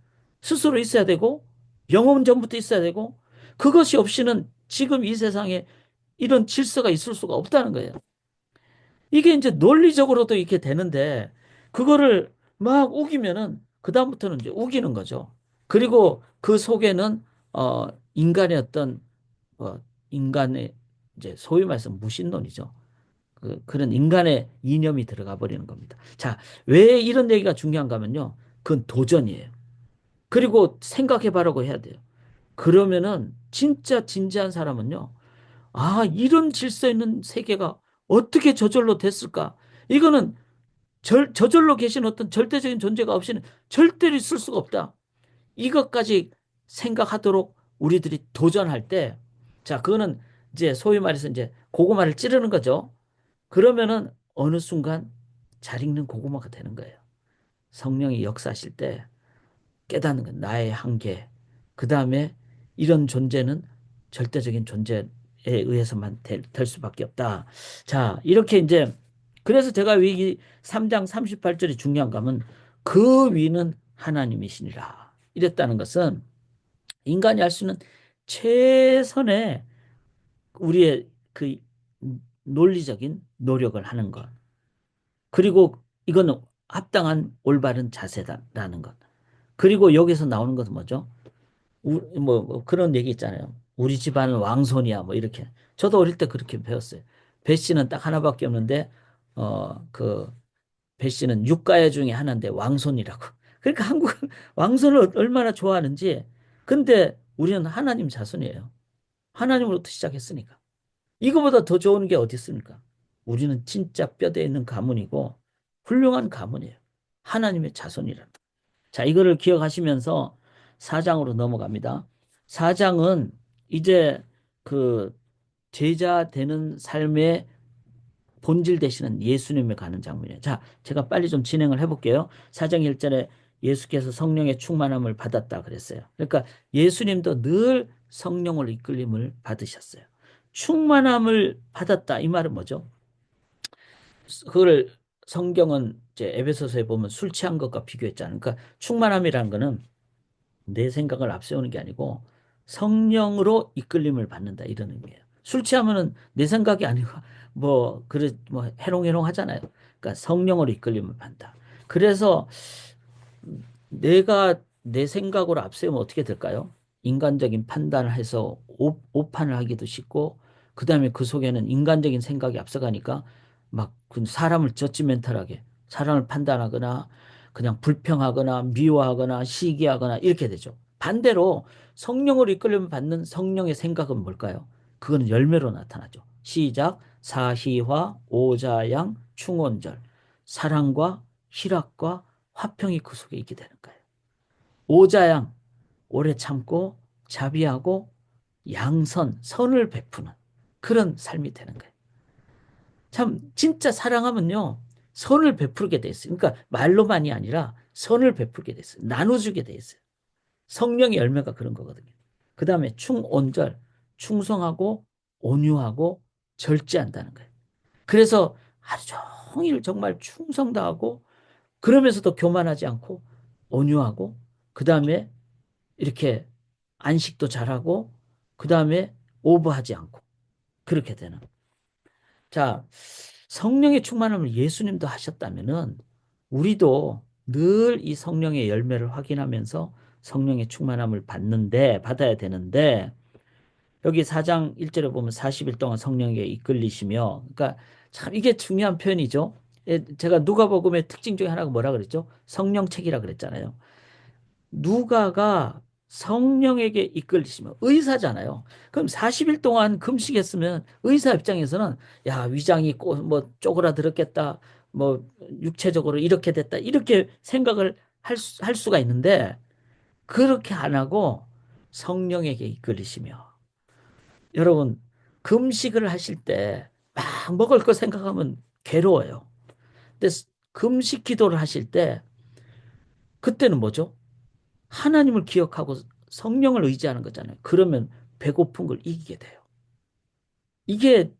스스로 있어야 되고 영혼 전부터 있어야 되고 그것이 없이는 지금 이 세상에 이런 질서가 있을 수가 없다는 거예요. 이게 이제 논리적으로도 이렇게 되는데 그거를 막 우기면은 그다음부터는 이제 우기는 거죠. 그리고 그 속에는 인간의 어떤 어, 인간의 이제 소위 말해서 무신론이죠. 그런 인간의 이념이 들어가 버리는 겁니다. 자, 왜 이런 얘기가 중요한가 하면요. 그건 도전이에요. 그리고 생각해 보라고 해야 돼요. 그러면은 진짜 진지한 사람은요. 아, 이런 질서 있는 세계가 어떻게 저절로 됐을까? 이거는 저절로 계신 어떤 절대적인 존재가 없이는 절대로 있을 수가 없다. 이것까지 생각하도록 우리들이 도전할 때, 자, 그거는 이제 소위 말해서 이제 고구마를 찌르는 거죠. 그러면은 어느 순간 잘 익는 고구마가 되는 거예요. 성령이 역사하실 때 깨닫는 건 나의 한계. 그 다음에 이런 존재는 절대적인 존재에 의해서만 될 수밖에 없다. 자, 이렇게 이제 그래서 제가 이 3장 38절이 중요한가 하면 그 위는 하나님이시니라. 이랬다는 것은 인간이 할 수 있는 최선의 우리의 그 논리적인 노력을 하는 것. 그리고 이거는 합당한 올바른 자세다라는 것. 그리고 여기서 나오는 것은 뭐죠? 뭐 그런 얘기 있잖아요. 우리 집안은 왕손이야 뭐 이렇게. 저도 어릴 때 그렇게 배웠어요. 배씨는 딱 하나밖에 없는데 그 배씨는 육가야 중에 하나인데 왕손이라고. 그러니까 한국은 왕손을 얼마나 좋아하는지. 근데 우리는 하나님 자손이에요. 하나님으로부터 시작했으니까. 이거보다 더 좋은 게 어디 있습니까? 우리는 진짜 뼈대 있는 가문이고 훌륭한 가문이에요. 하나님의 자손이란다. 자, 이거를 기억하시면서 4장으로 넘어갑니다. 4장은 이제 그 제자 되는 삶의 본질 되시는 예수님에 가는 장면이에요. 자, 제가 빨리 좀 진행을 해볼게요. 4장 1절에 예수께서 성령의 충만함을 받았다 그랬어요. 그러니까 예수님도 늘 성령을 이끌림을 받으셨어요. 충만함을 받았다. 이 말은 뭐죠? 그걸 성경은 이제 에베소서에 보면 술 취한 것과 비교했잖아요. 그러니까 충만함이라는 거는 내 생각을 앞세우는 게 아니고 성령으로 이끌림을 받는다 이런 의미예요. 술 취하면은 내 생각이 아니고 뭐 그래 뭐 해롱해롱 하잖아요. 그러니까 성령으로 이끌림을 받는다. 그래서 내가 내 생각으로 앞세우면 어떻게 될까요? 인간적인 판단을 해서 오판을 하기도 쉽고, 그 다음에 그 속에는 인간적인 생각이 앞서가니까 막 그 사람을 저지멘탈하게 사람을 판단하거나 그냥 불평하거나 미워하거나 시기하거나 이렇게 되죠. 반대로 성령으로 이끌림을 받는 성령의 생각은 뭘까요? 그거는 열매로 나타나죠. 시작. 사희화, 오자양, 충온절. 사랑과 희락과 화평이 그 속에 있게 되는 거예요. 오자양, 오래 참고 자비하고 양선, 선을 베푸는 그런 삶이 되는 거예요. 참 진짜 사랑하면요. 선을 베풀게 돼 있어요. 그러니까 말로만이 아니라 선을 베풀게 돼 있어요. 나눠주게 돼 있어요. 성령의 열매가 그런 거거든요. 그 다음에 충온절, 충성하고 온유하고 절제한다는 거예요. 그래서 하루 종일 정말 충성다하고 그러면서도 교만하지 않고 온유하고 그 다음에 이렇게 안식도 잘하고 그 다음에 오버하지 않고 그렇게 되는. 자, 성령의 충만함을 예수님도 하셨다면은 우리도 늘 이 성령의 열매를 확인하면서 성령의 충만함을 받아야 되는데 여기 4장 1절에 보면 40일 동안 성령에게 이끌리시며 그러니까 참 이게 중요한 표현이죠. 제가 누가복음의 특징 중에 하나가 뭐라 그랬죠? 성령책이라 그랬잖아요. 누가가 성령에게 이끌리시면 의사잖아요. 그럼 40일 동안 금식했으면 의사 입장에서는 야, 위장이 뭐 쪼그라들었겠다. 뭐 육체적으로 이렇게 됐다. 이렇게 생각을 할 수가 있는데 그렇게 안 하고 성령에게 이끌리시며 여러분 금식을 하실 때 막 먹을 거 생각하면 괴로워요. 근데 금식 기도를 하실 때 그때는 뭐죠? 하나님을 기억하고 성령을 의지하는 거잖아요. 그러면 배고픈 걸 이기게 돼요. 이게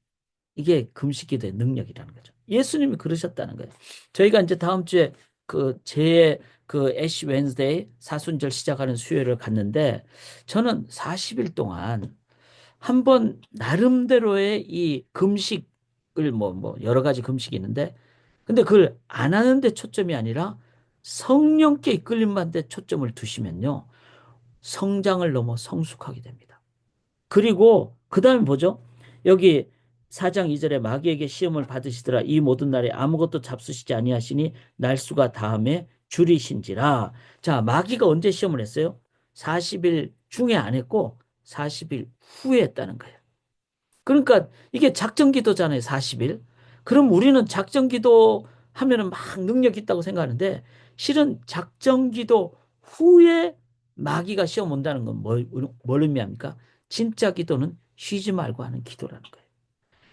금식 기도의 능력이라는 거죠. 예수님이 그러셨다는 거예요. 저희가 이제 다음 주에 그 애쉬 웬스데이 사순절 시작하는 수요일을 갔는데 저는 40일 동안 한번 나름대로의 이 금식을 뭐 여러 가지 금식이 있는데 근데 그걸 안 하는 데 초점이 아니라 성령께 이끌림 받는 데 초점을 두시면요. 성장을 넘어 성숙하게 됩니다. 그리고 그 다음에 뭐죠? 여기 4장 2절에 마귀에게 시험을 받으시더라. 이 모든 날에 아무것도 잡수시지 아니하시니 날수가 다음에 줄이신지라. 자, 마귀가 언제 시험을 했어요? 40일 중에 안 했고 40일 후에 했다는 거예요. 그러니까 이게 작정기도잖아요. 40일. 그럼 우리는 작정기도 하면은 막 능력 있다고 생각하는데 실은 작정기도 후에 마귀가 시험 온다는 건 뭘 의미합니까? 진짜 기도는 쉬지 말고 하는 기도라는 거예요.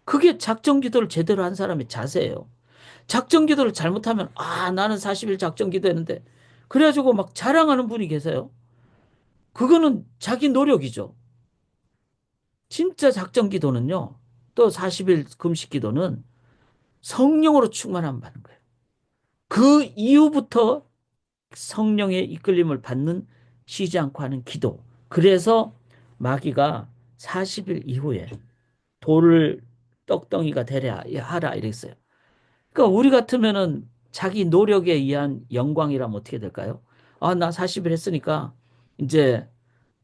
그게 작정기도를 제대로 한 사람의 자세예요. 작정기도를 잘못하면 나는 40일 작정기도했는데 그래가지고 막 자랑하는 분이 계세요. 그거는 자기 노력이죠. 진짜 작정기도는요. 또 40일 금식기도는 성령으로 충만함 받는 거예요. 그 이후부터 성령의 이끌림을 받는 쉬지 않고 하는 기도. 그래서 마귀가 40일 이후에 돌을 떡덩이가 되려 하라 이랬어요. 그러니까 우리 같으면은 자기 노력에 의한 영광이라면 어떻게 될까요? 나 40일 했으니까 이제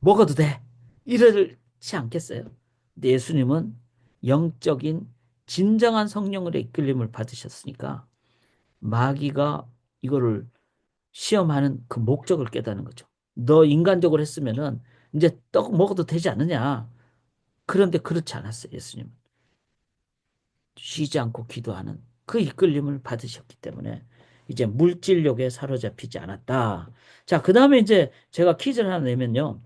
먹어도 돼. 이러지 않겠어요? 근데 예수님은 영적인 진정한 성령으로 이끌림을 받으셨으니까 마귀가 이거를 시험하는 그 목적을 깨닫는 거죠. 너 인간적으로 했으면은 이제 떡 먹어도 되지 않느냐. 그런데 그렇지 않았어요, 예수님은. 쉬지 않고 기도하는 그 이끌림을 받으셨기 때문에 이제 물질욕에 사로잡히지 않았다. 자, 그 다음에 이제 제가 퀴즈를 하나 내면요.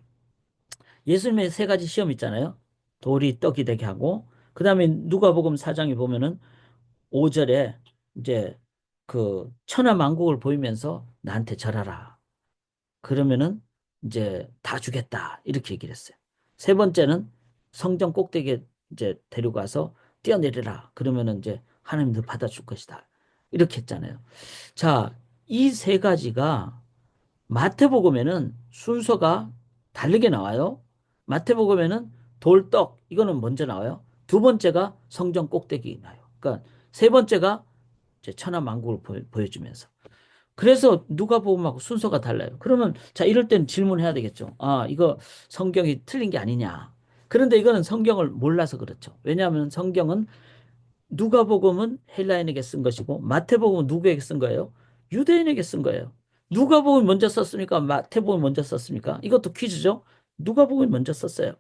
예수님의 세 가지 시험 있잖아요. 돌이 떡이 되게 하고, 그 다음에 누가복음 4장에 보면은 5절에 이제 그 천하만국을 보이면서 나한테 절하라. 그러면은 이제 다 주겠다. 이렇게 얘기를 했어요. 세 번째는 성전 꼭대기에 이제 데려가서 뛰어내리라. 그러면은 이제 하나님도 받아줄 것이다. 이렇게 했잖아요. 자, 이 세 가지가 마태복음에는 순서가 다르게 나와요. 마태복음에는 돌떡, 이거는 먼저 나와요. 두 번째가 성전 꼭대기 나요. 그러니까 세 번째가 이제 천하만국을 보여주면서. 그래서 누가복음하고 순서가 달라요. 그러면 자 이럴 때는 질문해야 되겠죠. 아, 이거 성경이 틀린 게 아니냐. 그런데 이거는 성경을 몰라서 그렇죠. 왜냐하면 성경은 누가복음은 헬라인에게 쓴 것이고 마태복음은 누구에게 쓴 거예요? 유대인에게 쓴 거예요. 누가복음 먼저 썼습니까? 마태복음 먼저 썼습니까? 이것도 퀴즈죠. 누가복음 먼저 썼어요.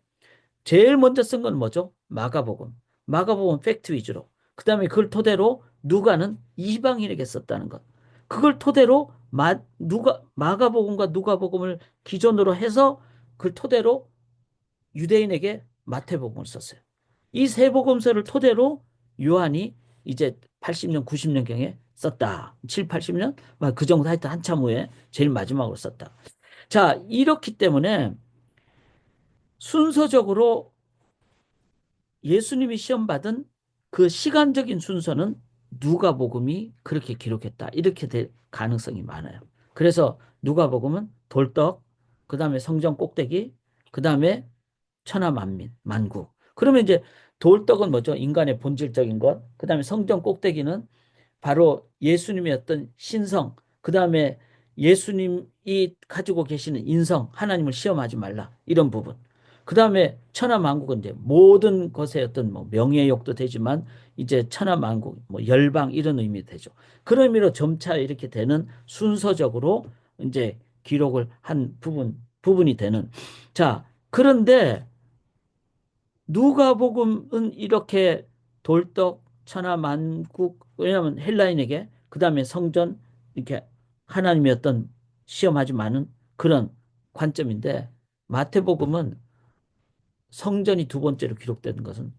제일 먼저 쓴 건 뭐죠? 마가복음. 마가복음 팩트 위주로. 그 다음에 그걸 토대로 누가는 이방인에게 썼다는 것. 그걸 토대로 마가복음과 누가복음을 기존으로 해서 그걸 토대로 유대인에게 마태복음을 썼어요. 이 세 복음서를 토대로 요한이 이제 80년, 90년경에 썼다. 7, 80년? 그 정도 하여튼 한참 후에 제일 마지막으로 썼다. 자, 이렇기 때문에 순서적으로 예수님이 시험 받은 그 시간적인 순서는 누가복음이 그렇게 기록했다. 이렇게 될 가능성이 많아요. 그래서 누가복음은 돌떡, 그다음에 성전 꼭대기, 그다음에 천하만민, 만국. 그러면 이제 돌떡은 뭐죠? 인간의 본질적인 것. 그다음에 성전 꼭대기는 바로 예수님의 어떤 신성, 그 다음에 예수님이 가지고 계시는 인성, 하나님을 시험하지 말라. 이런 부분. 그 다음에 천하만국은 이제 모든 것의 어떤 뭐 명예욕도 되지만 이제 천하만국, 뭐 열방 이런 의미 되죠. 그런 의미로 점차 이렇게 되는 순서적으로 이제 기록을 한 부분이 되는. 자, 그런데 누가복음은 이렇게 돌떡 천하만국 왜냐하면 헬라인에게 그다음에 성전 이렇게 하나님의 어떤 시험하지 마는 그런 관점인데 마태복음은 성전이 두 번째로 기록되는 것은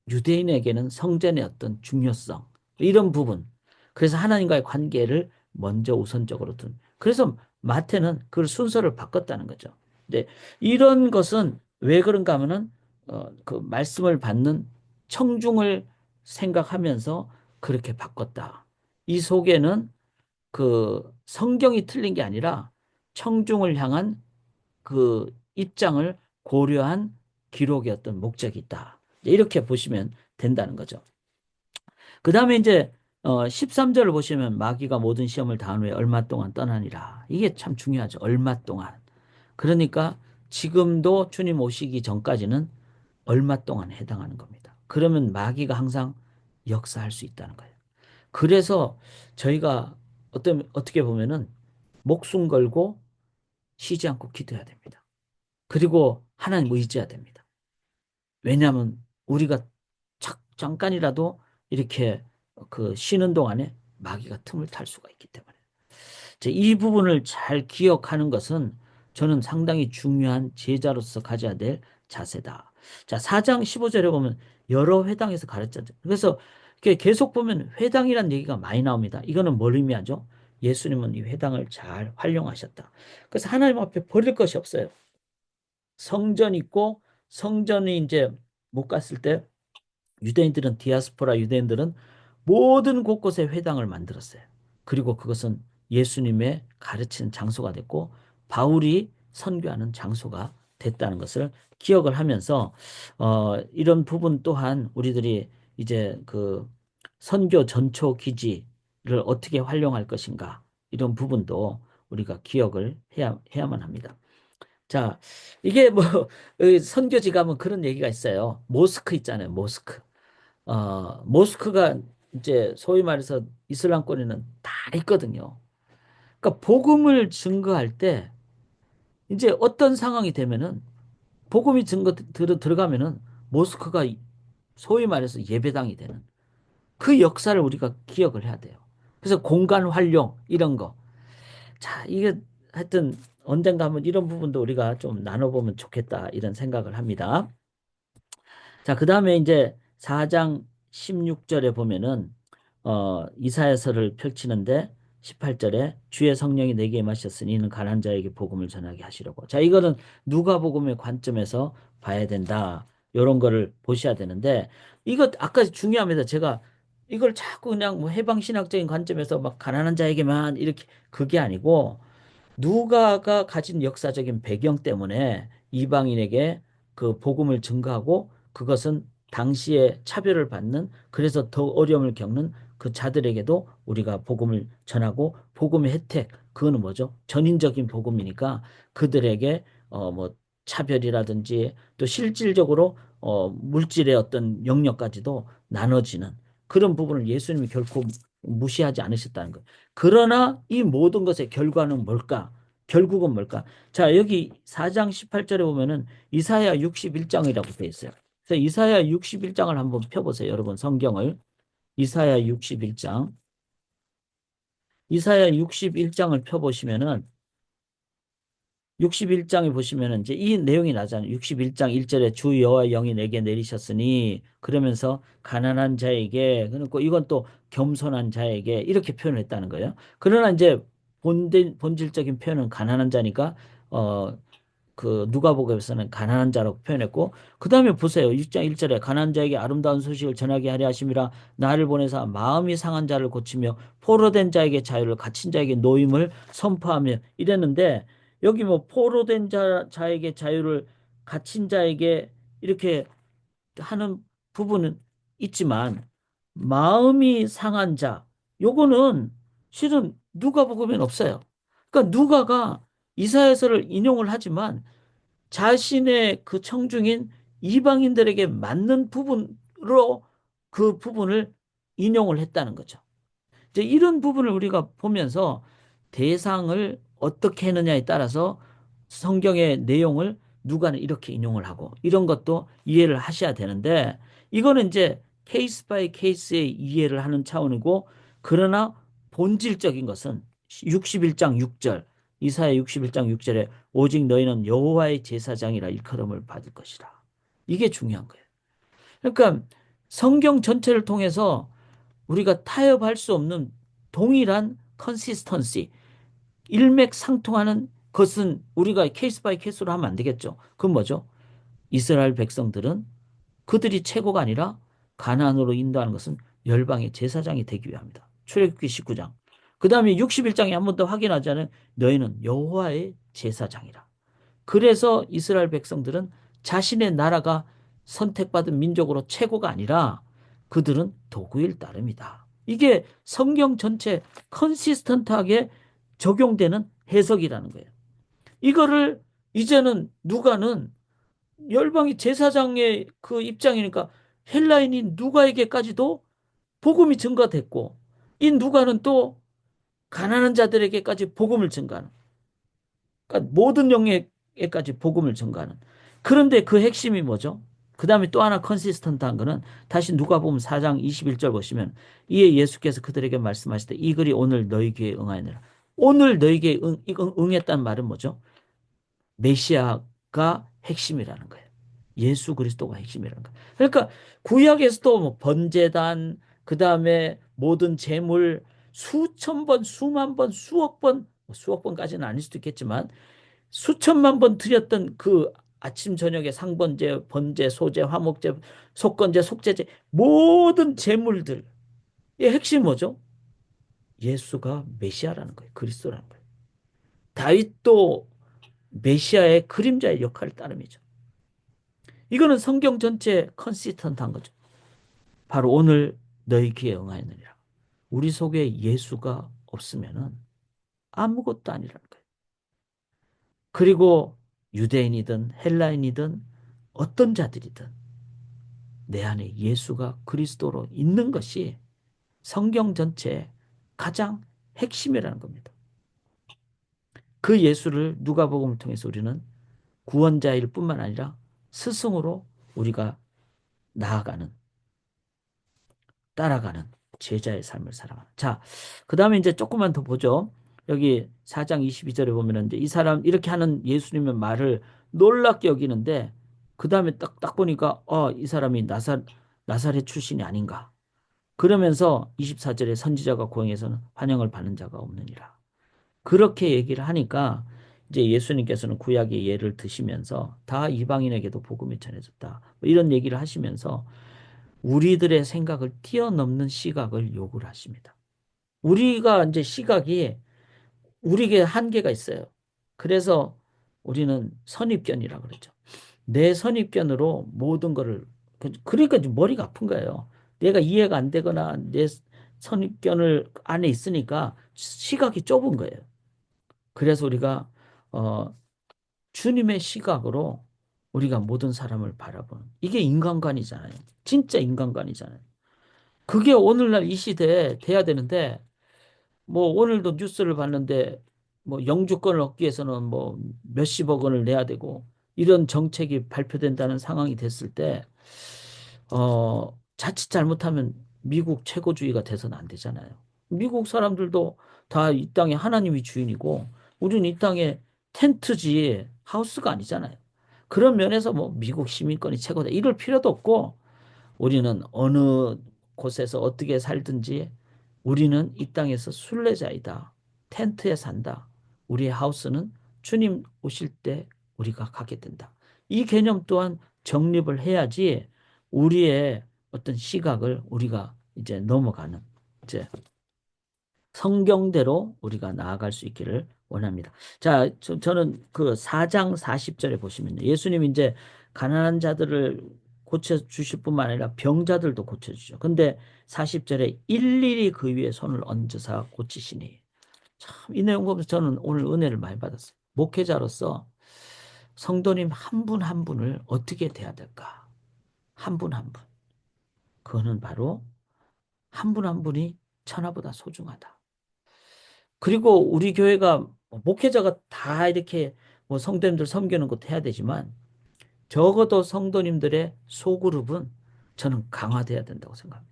유대인에게는 성전의 어떤 중요성 이런 부분 그래서 하나님과의 관계를 먼저 우선적으로 둔 그래서 마태는 그 순서를 바꿨다는 거죠. 근데 이런 것은 왜 그런가 하면은 그 말씀을 받는 청중을 생각하면서 그렇게 바꿨다. 이 속에는 그 성경이 틀린 게 아니라 청중을 향한 그 입장을 고려한 기록의 어떤 목적이 있다. 이렇게 보시면 된다는 거죠. 그 다음에 이제 13절을 보시면 마귀가 모든 시험을 당한 후에 얼마 동안 떠나니라. 이게 참 중요하죠. 얼마 동안. 그러니까 지금도 주님 오시기 전까지는 얼마 동안 해당하는 겁니다. 그러면 마귀가 항상 역사할 수 있다는 거예요. 그래서 저희가 어떻게 보면은 목숨 걸고 쉬지 않고 기도해야 됩니다. 그리고 하나님 의지해야 됩니다. 왜냐하면 우리가 잠깐이라도 이렇게 그 쉬는 동안에 마귀가 틈을 탈 수가 있기 때문에. 이 부분을 잘 기억하는 것은 저는 상당히 중요한 제자로서 가져야 될 자세다. 자, 4장 15절에 보면 여러 회당에서 가르쳤죠. 그래서 이렇게 계속 보면 회당이란 얘기가 많이 나옵니다. 이거는 뭘 의미하죠? 예수님은 이 회당을 잘 활용하셨다. 그래서 하나님 앞에 버릴 것이 없어요. 성전 있고 성전이 이제 못 갔을 때 유대인들은 디아스포라 유대인들은 모든 곳곳에 회당을 만들었어요. 그리고 그것은 예수님의 가르치는 장소가 됐고 바울이 선교하는 장소가 됐다는 것을 기억을 하면서 이런 부분 또한 우리들이 이제 그 선교 전초 기지를 어떻게 활용할 것인가 이런 부분도 우리가 기억을 해야만 합니다. 자, 이게 뭐 선교지 가면 그런 얘기가 있어요. 모스크 있잖아요. 모스크. 모스크가 이제 소위 말해서 이슬람권에는 다 있거든요. 그러니까 복음을 증거할 때 이제 어떤 상황이 되면은 복음이 들어가면은 모스크가 소위 말해서 예배당이 되는 그 역사를 우리가 기억을 해야 돼요. 그래서 공간 활용 이런 거. 자, 이게 하여튼 언젠가 한번 이런 부분도 우리가 좀 나눠보면 좋겠다 이런 생각을 합니다. 자, 그 다음에 이제 4장 16절에 보면은, 이사야서를 펼치는데 18절에 주의 성령이 내게 임하셨으니 이는 가난한 자에게 복음을 전하게 하시려고. 자, 이거는 누가복음의 관점에서 봐야 된다. 요런 거를 보셔야 되는데, 이거 아까 중요합니다. 제가 이걸 자꾸 그냥 뭐 해방신학적인 관점에서 막 가난한 자에게만 이렇게 그게 아니고, 누가가 가진 역사적인 배경 때문에 이방인에게 그 복음을 증거하고 그것은 당시에 차별을 받는 그래서 더 어려움을 겪는 그 자들에게도 우리가 복음을 전하고 복음의 혜택 그거는 뭐죠? 전인적인 복음이니까 그들에게 뭐 차별이라든지 또 실질적으로 물질의 어떤 영역까지도 나눠지는 그런 부분을 예수님이 결코 무시하지 않으셨다는 거예요. 그러나 이 모든 것의 결과는 뭘까? 결국은 뭘까? 자, 여기 4장 18절에 보면은 이사야 61장이라고 되어 있어요. 그래서 이사야 61장을 한번 펴보세요. 여러분 성경을. 이사야 61장. 이사야 61장을 펴보시면은 61장에 보시면은 이제 이 내용이 나잖아요. 61장 1절에 주 여호와 영이 내게 내리셨으니 그러면서 가난한 자에게 그리고 이건 또 겸손한 자에게 이렇게 표현을 했다는 거예요. 그러나 이제 본질적인 표현은 가난한 자니까 어 그 누가복음에서는 가난한 자라고 표현했고 그다음에 보세요. 6장 1절에 가난한 자에게 아름다운 소식을 전하게 하려 하심이라 나를 보내사 마음이 상한 자를 고치며 포로된 자에게 자유를 갇힌 자에게 노임을 선포하며 이랬는데 여기 뭐 포로된 자에게 자유를 갇힌 자에게 이렇게 하는 부분은 있지만 마음이 상한 자 요거는 실은 누가복음엔 없어요. 그러니까 누가가 이사야서를 인용을 하지만 자신의 그 청중인 이방인들에게 맞는 부분으로 그 부분을 인용을 했다는 거죠. 이제 이런 부분을 우리가 보면서 대상을 어떻게 했느냐에 따라서 성경의 내용을 누가는 이렇게 인용을 하고 이런 것도 이해를 하셔야 되는데 이거는 이제 케이스 바이 케이스의 이해를 하는 차원이고 그러나 본질적인 것은 61장 6절 이사야 61장 6절에 오직 너희는 여호와의 제사장이라 일컬음을 받을 것이라. 이게 중요한 거예요. 그러니까 성경 전체를 통해서 우리가 타협할 수 없는 동일한 컨시스턴시, 일맥상통하는 것은 우리가 케이스 바이 케이스로 하면 안 되겠죠. 그건 뭐죠? 이스라엘 백성들은 그들이 최고가 아니라 가나안으로 인도하는 것은 열방의 제사장이 되기 위함이다. 출애굽기 19장. 그 다음에 61장에 한 번 더 확인하자는 너희는 여호와의 제사장이라. 그래서 이스라엘 백성들은 자신의 나라가 선택받은 민족으로 최고가 아니라 그들은 도구일 따름이다. 이게 성경 전체 컨시스턴트하게 적용되는 해석이라는 거예요. 이거를 이제는 누가는 열방이 제사장의 그 입장이니까 헬라인인 누가에게까지도 복음이 증가됐고 이 누가는 또 가난한 자들에게까지 복음을 증가하는 그러니까 모든 영역에까지 복음을 전가하는. 그런데 그 핵심이 뭐죠? 그 다음에 또 하나 컨시스턴트한 거는 다시 누가복음 4장 21절 보시면 이에 예수께서 그들에게 말씀하시되 이 글이 오늘 너희 귀에 응하였느라. 오늘 너희에게 응했다는 말은 뭐죠? 메시아가 핵심이라는 거예요. 예수 그리스도가 핵심이라는 거예요. 그러니까 구약에서도 뭐 번제단 그다음에 모든 제물 수천 번, 수만 번, 수억 번, 수억 번까지는 아닐 수도 있겠지만 수천만 번 드렸던 그 아침 저녁에 상번제, 번제, 소제, 화목제, 속건제, 속제제 모든 제물들의 핵심 뭐죠? 예수가 메시아라는 거예요. 그리스도라는 거예요. 다윗도 메시아의 그림자의 역할을 따름이죠. 이거는 성경 전체에 컨시스턴트한 거죠. 바로 오늘 너희 귀에 응하였느니라. 우리 속에 예수가 없으면은 아무것도 아니라는 거예요. 그리고 유대인이든 헬라인이든 어떤 자들이든 내 안에 예수가 그리스도로 있는 것이 성경 전체의 가장 핵심이라는 겁니다. 그 예수를 누가복음을 통해서 우리는 구원자일 뿐만 아니라 스승으로 우리가 나아가는, 따라가는 제자의 삶을 살아가는. 자, 그 다음에 이제 조금만 더 보죠. 여기 4장 22절에 보면은 이제 이 사람 이렇게 하는 예수님의 말을 놀랍게 여기는데 그 다음에 딱 보니까 이 사람이 나사렛 출신이 아닌가. 그러면서 24절에 선지자가 고향에서는 환영을 받는 자가 없느니라. 그렇게 얘기를 하니까 이제 예수님께서는 구약의 예를 드시면서 다 이방인에게도 복음이 전해졌다. 뭐 이런 얘기를 하시면서 우리들의 생각을 뛰어넘는 시각을 요구를 하십니다. 우리가 이제 시각이 우리에게 한계가 있어요. 그래서 우리는 선입견이라고 그러죠. 내 선입견으로 모든 거를 그러니까 좀 머리가 아픈 거예요. 내가 이해가 안 되거나 내 선입견을 안에 있으니까 시각이 좁은 거예요. 그래서 우리가 어, 주님의 시각으로 우리가 모든 사람을 바라보는 이게 인간관이잖아요. 진짜 인간관이잖아요. 그게 오늘날 이 시대에 돼야 되는데 뭐 오늘도 뉴스를 봤는데 뭐 영주권을 얻기 위해서는 뭐 몇십억 원을 내야 되고 이런 정책이 발표된다는 상황이 됐을 때 자칫 잘못하면 미국 최고주의가 돼서는 안 되잖아요. 미국 사람들도 다 이 땅에 하나님이 주인이고 우리는 이 땅에 텐트지 하우스가 아니잖아요. 그런 면에서 뭐 미국 시민권이 최고다 이럴 필요도 없고 우리는 어느 곳에서 어떻게 살든지 우리는 이 땅에서 순례자이다. 텐트에 산다. 우리의 하우스는 주님 오실 때 우리가 가게 된다. 이 개념 또한 정립을 해야지 우리의 어떤 시각을 우리가 이제 넘어가는 이제 성경대로 우리가 나아갈 수 있기를 원합니다. 자, 저는 그 4장 40절에 보시면 예수님 이제 가난한 자들을 고쳐 주실 뿐만 아니라 병자들도 고쳐 주죠. 근데 40절에 일일이 그 위에 손을 얹으사 고치시니 참 이 내용 보면서 저는 오늘 은혜를 많이 받았어요. 목회자로서 성도님 한 분 한 분을 어떻게 대해야 될까? 한 분 한 분. 그거는 바로 한 분 한 분이 천하보다 소중하다. 그리고 우리 교회가 목회자가 다 이렇게 뭐 성도님들 섬기는 것도 해야 되지만 적어도 성도님들의 소그룹은 저는 강화돼야 된다고 생각합니다.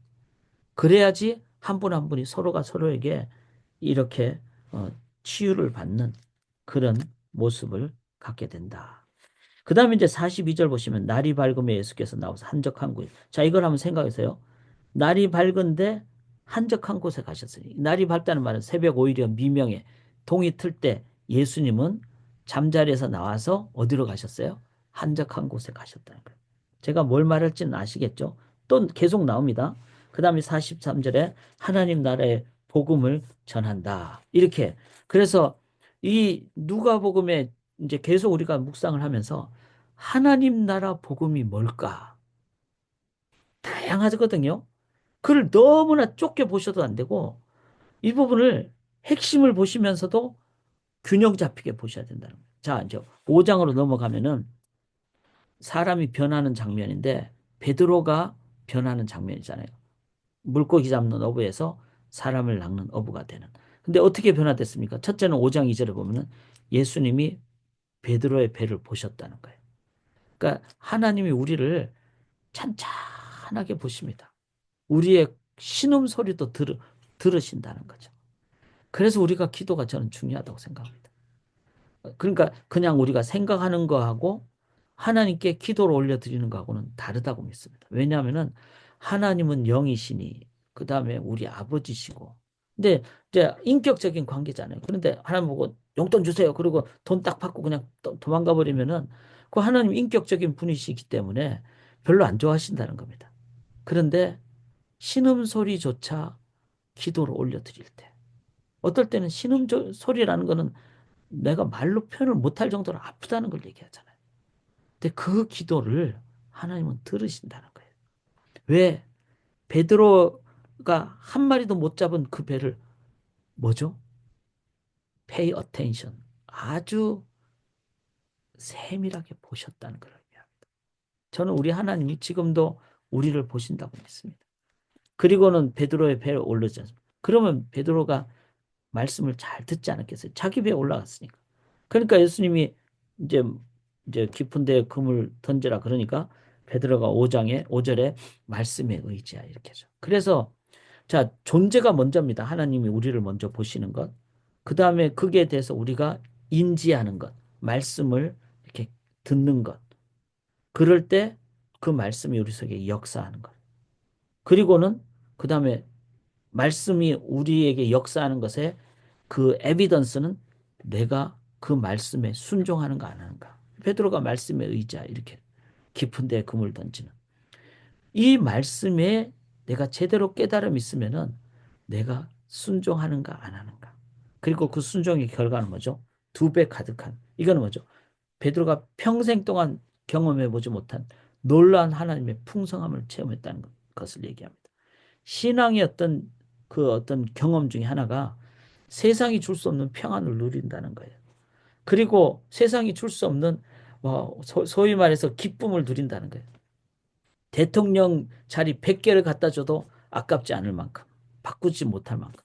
그래야지 한 분 한 분이 서로가 서로에게 이렇게 치유를 받는 그런 모습을 갖게 된다. 그 다음에 이제 42절 보시면 날이 밝음에 예수께서 나와서 한적한 곳. 자, 이걸 한번 생각해서요. 날이 밝은데 한적한 곳에 가셨으니 날이 밝다는 말은 새벽 오히려 미명에 동이 틀 때 예수님은 잠자리에서 나와서 어디로 가셨어요? 한적한 곳에 가셨다는 거예요. 제가 뭘 말할지는 아시겠죠? 또 계속 나옵니다. 그 다음에 43절에 하나님 나라의 복음을 전한다. 이렇게. 그래서 이 누가복음에 이제 계속 우리가 묵상을 하면서 하나님 나라 복음이 뭘까? 다양하거든요. 그걸 너무나 좁게 보셔도 안 되고 이 부분을 핵심을 보시면서도 균형 잡히게 보셔야 된다는 거예요. 자, 이제 5장으로 넘어가면은 사람이 변하는 장면인데 베드로가 변하는 장면이잖아요. 물고기 잡는 어부에서 사람을 낚는 어부가 되는. 근데 어떻게 변화됐습니까? 첫째는 5장 2절에 보면은 예수님이 베드로의 배를 보셨다는 거예요. 그러니까 하나님이 우리를 찬찬하게 보십니다. 우리의 신음소리도 들으신다는 거죠. 그래서 우리가 기도가 저는 중요하다고 생각합니다. 그러니까 그냥 우리가 생각하는 거하고 하나님께 기도를 올려드리는 거하고는 다르다고 믿습니다. 왜냐하면은 하나님은 영이시니 그 다음에 우리 아버지시고 근데 이제 인격적인 관계잖아요. 그런데 하나님 보고 용돈 주세요. 그리고 돈 딱 받고 그냥 도망가 버리면은 그 하나님 인격적인 분이시기 때문에 별로 안 좋아하신다는 겁니다. 그런데 신음소리조차 기도로 올려드릴 때 어떨 때는 신음소리라는 거는 내가 말로 표현을 못할 정도로 아프다는 걸 얘기하잖아요. 근데 그 기도를 하나님은 들으신다는 거예요. 왜? 베드로가 한 마리도 못 잡은 그 배를 뭐죠? pay attention. 아주 세밀하게 보셨다는 걸 의미합니다. 저는 우리 하나님이 지금도 우리를 보신다고 믿습니다. 그리고는 베드로의 배에 오르지 않습니까? 그러면 베드로가 말씀을 잘 듣지 않았겠어요? 자기 배에 올라갔으니까. 그러니까 예수님이 이제 깊은 데에 금을 던져라 그러니까 베드로가 5장에 5절에 말씀에 의지하여 이렇게 하죠. 그래서 자, 존재가 먼저입니다. 하나님이 우리를 먼저 보시는 것. 그 다음에 그게 대해서 우리가 인지하는 것. 말씀을 이렇게 듣는 것. 그럴 때 그 말씀이 우리 속에 역사하는 것. 그리고는 그 다음에 말씀이 우리에게 역사하는 것에 그 에비던스는 내가 그 말씀에 순종하는가 안 하는가. 베드로가 말씀에 의지하 이렇게 깊은 데에 금을 던지는. 이 말씀에 내가 제대로 깨달음이 있으면은 내가 순종하는가 안 하는가. 그리고 그 순종의 결과는 뭐죠? 2배 가득한. 이거는 뭐죠? 베드로가 평생 동안 경험해 보지 못한 놀라운 하나님의 풍성함을 체험했다는 것을 얘기합니다. 신앙의 어떤 경험 중에 하나가 세상이 줄 수 없는 평안을 누린다는 거예요. 그리고 세상이 줄 수 없는 소위 말해서 기쁨을 누린다는 거예요. 대통령 자리 100개를 갖다 줘도 아깝지 않을 만큼, 바꾸지 못할 만큼.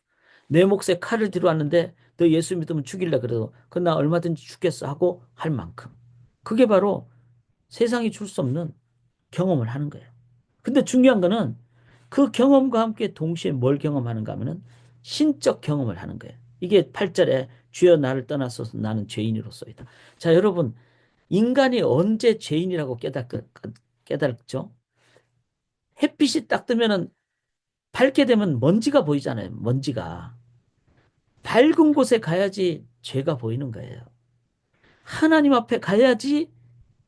내 몫에 칼을 들어왔는데 너 예수 믿으면 죽일래 그래도 그나 얼마든지 죽겠어 하고 할 만큼. 그게 바로 세상이 줄 수 없는 경험을 하는 거예요. 근데 중요한 거는 그 경험과 함께 동시에 뭘 경험하는가 하면은 신적 경험을 하는 거예요. 이게 8절에 주여 나를 떠나소서 나는 죄인으로서이다. 자, 여러분, 인간이 언제 죄인이라고 깨닫죠? 햇빛이 딱 뜨면은 밝게 되면 먼지가 보이잖아요. 먼지가. 밝은 곳에 가야지 죄가 보이는 거예요. 하나님 앞에 가야지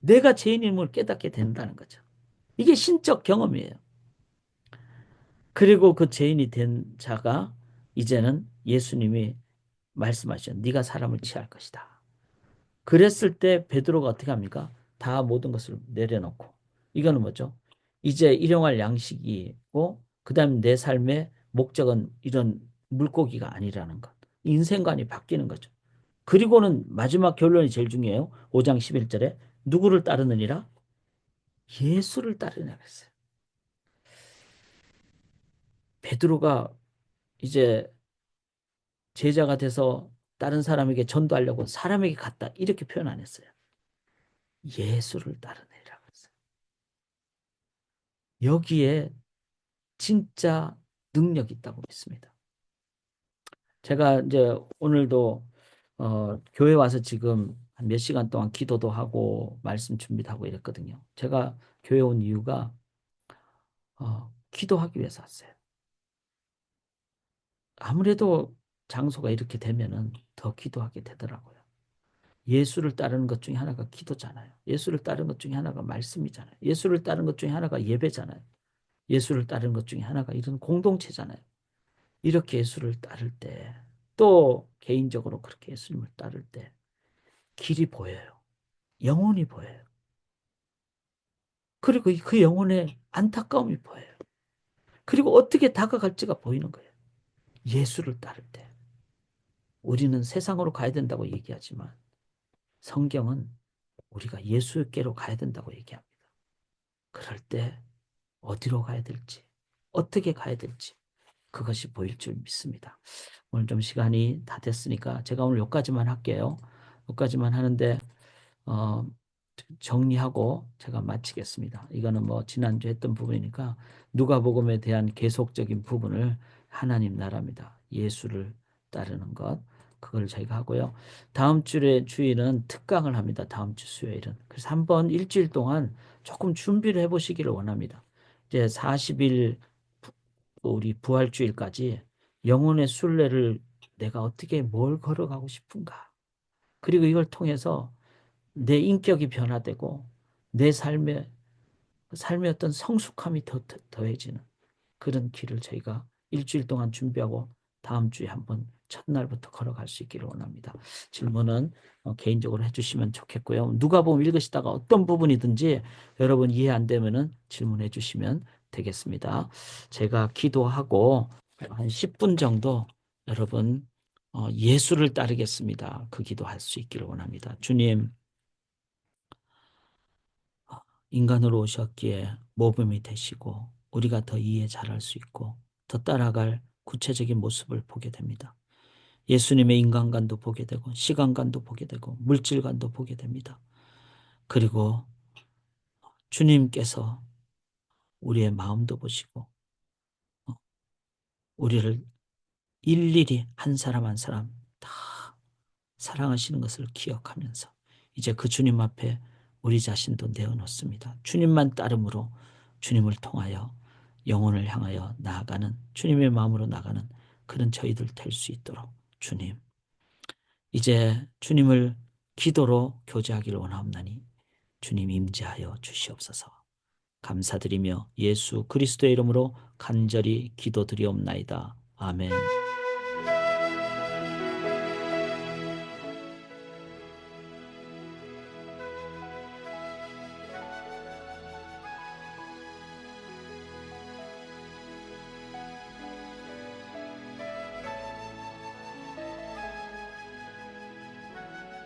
내가 죄인임을 깨닫게 된다는 거죠. 이게 신적 경험이에요. 그리고 그 죄인이 된 자가 이제는 예수님이 말씀하셨죠. 네가 사람을 취할 것이다. 그랬을 때 베드로가 어떻게 합니까? 다 모든 것을 내려놓고 이거는 뭐죠? 이제 일용할 양식이고 그다음에 내 삶의 목적은 이런 물고기가 아니라는 것. 인생관이 바뀌는 거죠. 그리고는 마지막 결론이 제일 중요해요. 5장 11절에 누구를 따르느니라? 예수를 따르느라 했어요. 베드로가 이제 제자가 돼서 다른 사람에게 전도하려고 사람에게 갔다. 이렇게 표현 안 했어요. 예수를 따르느니라 그랬어요. 여기에 진짜 능력이 있다고 믿습니다. 제가 이제 오늘도 교회 와서 지금 한 몇 시간 동안 기도도 하고 말씀 준비도 하고 이랬거든요. 제가 교회 온 이유가 기도하기 위해서 왔어요. 아무래도 장소가 이렇게 되면은 더 기도하게 되더라고요. 예수를 따르는 것 중에 하나가 기도잖아요. 예수를 따르는 것 중에 하나가 말씀이잖아요. 예수를 따르는 것 중에 하나가 예배잖아요. 예수를 따르는 것 중에 하나가 이런 공동체잖아요. 이렇게 예수를 따를 때, 또 개인적으로 그렇게 예수님을 따를 때 길이 보여요. 영혼이 보여요. 그리고 그 영혼의 안타까움이 보여요. 그리고 어떻게 다가갈지가 보이는 거예요. 예수를 따를 때. 우리는 세상으로 가야 된다고 얘기하지만 성경은 우리가 예수께로 가야 된다고 얘기합니다. 그럴 때 어디로 가야 될지, 어떻게 가야 될지 그것이 보일 줄 믿습니다. 오늘 좀 시간이 다 됐으니까 제가 오늘 여기까지만 할게요. 여기까지만 하는데 어, 정리하고 제가 마치겠습니다. 이거는 뭐 지난주 했던 부분이니까 누가복음에 대한 계속적인 부분을 하나님 나라입니다. 예수를 따르는 것. 그걸 저희가 하고요. 다음 주일은 특강을 합니다. 다음 주 수요일은. 그래서 한번 일주일 동안 조금 준비를 해보시기를 원합니다. 이제 40일 우리 부활주일까지 영혼의 순례를 내가 어떻게 뭘 걸어가고 싶은가. 그리고 이걸 통해서 내 인격이 변화되고 내 삶의 어떤 성숙함이 더해지는 그런 길을 저희가 일주일 동안 준비하고 다음 주에 한번 첫날부터 걸어갈 수 있기를 원합니다. 질문은 개인적으로 해주시면 좋겠고요. 누가복음 읽으시다가 어떤 부분이든지 여러분 이해 안 되면은 질문해 주시면 되겠습니다. 제가 기도하고 한 10분 정도 여러분 예수를 따르겠습니다. 그 기도할 수 있기를 원합니다. 주님, 인간으로 오셨기에 모범이 되시고 우리가 더 이해 잘할 수 있고 더 따라갈 구체적인 모습을 보게 됩니다. 예수님의 인간관도 보게 되고 시간관도 보게 되고 물질관도 보게 됩니다. 그리고 주님께서 우리의 마음도 보시고 어, 우리를 일일이 한 사람 한 사람 다 사랑하시는 것을 기억하면서 이제 그 주님 앞에 우리 자신도 내어놓습니다. 주님만 따름으로 주님을 통하여 영혼을 향하여 나아가는 주님의 마음으로 나가는 그런 저희들 될 수 있도록 주님 이제 주님을 기도로 교제하기를 원하옵나니 주님 임재하여 주시옵소서. 감사드리며 예수 그리스도의 이름으로 간절히 기도드리옵나이다. 아멘.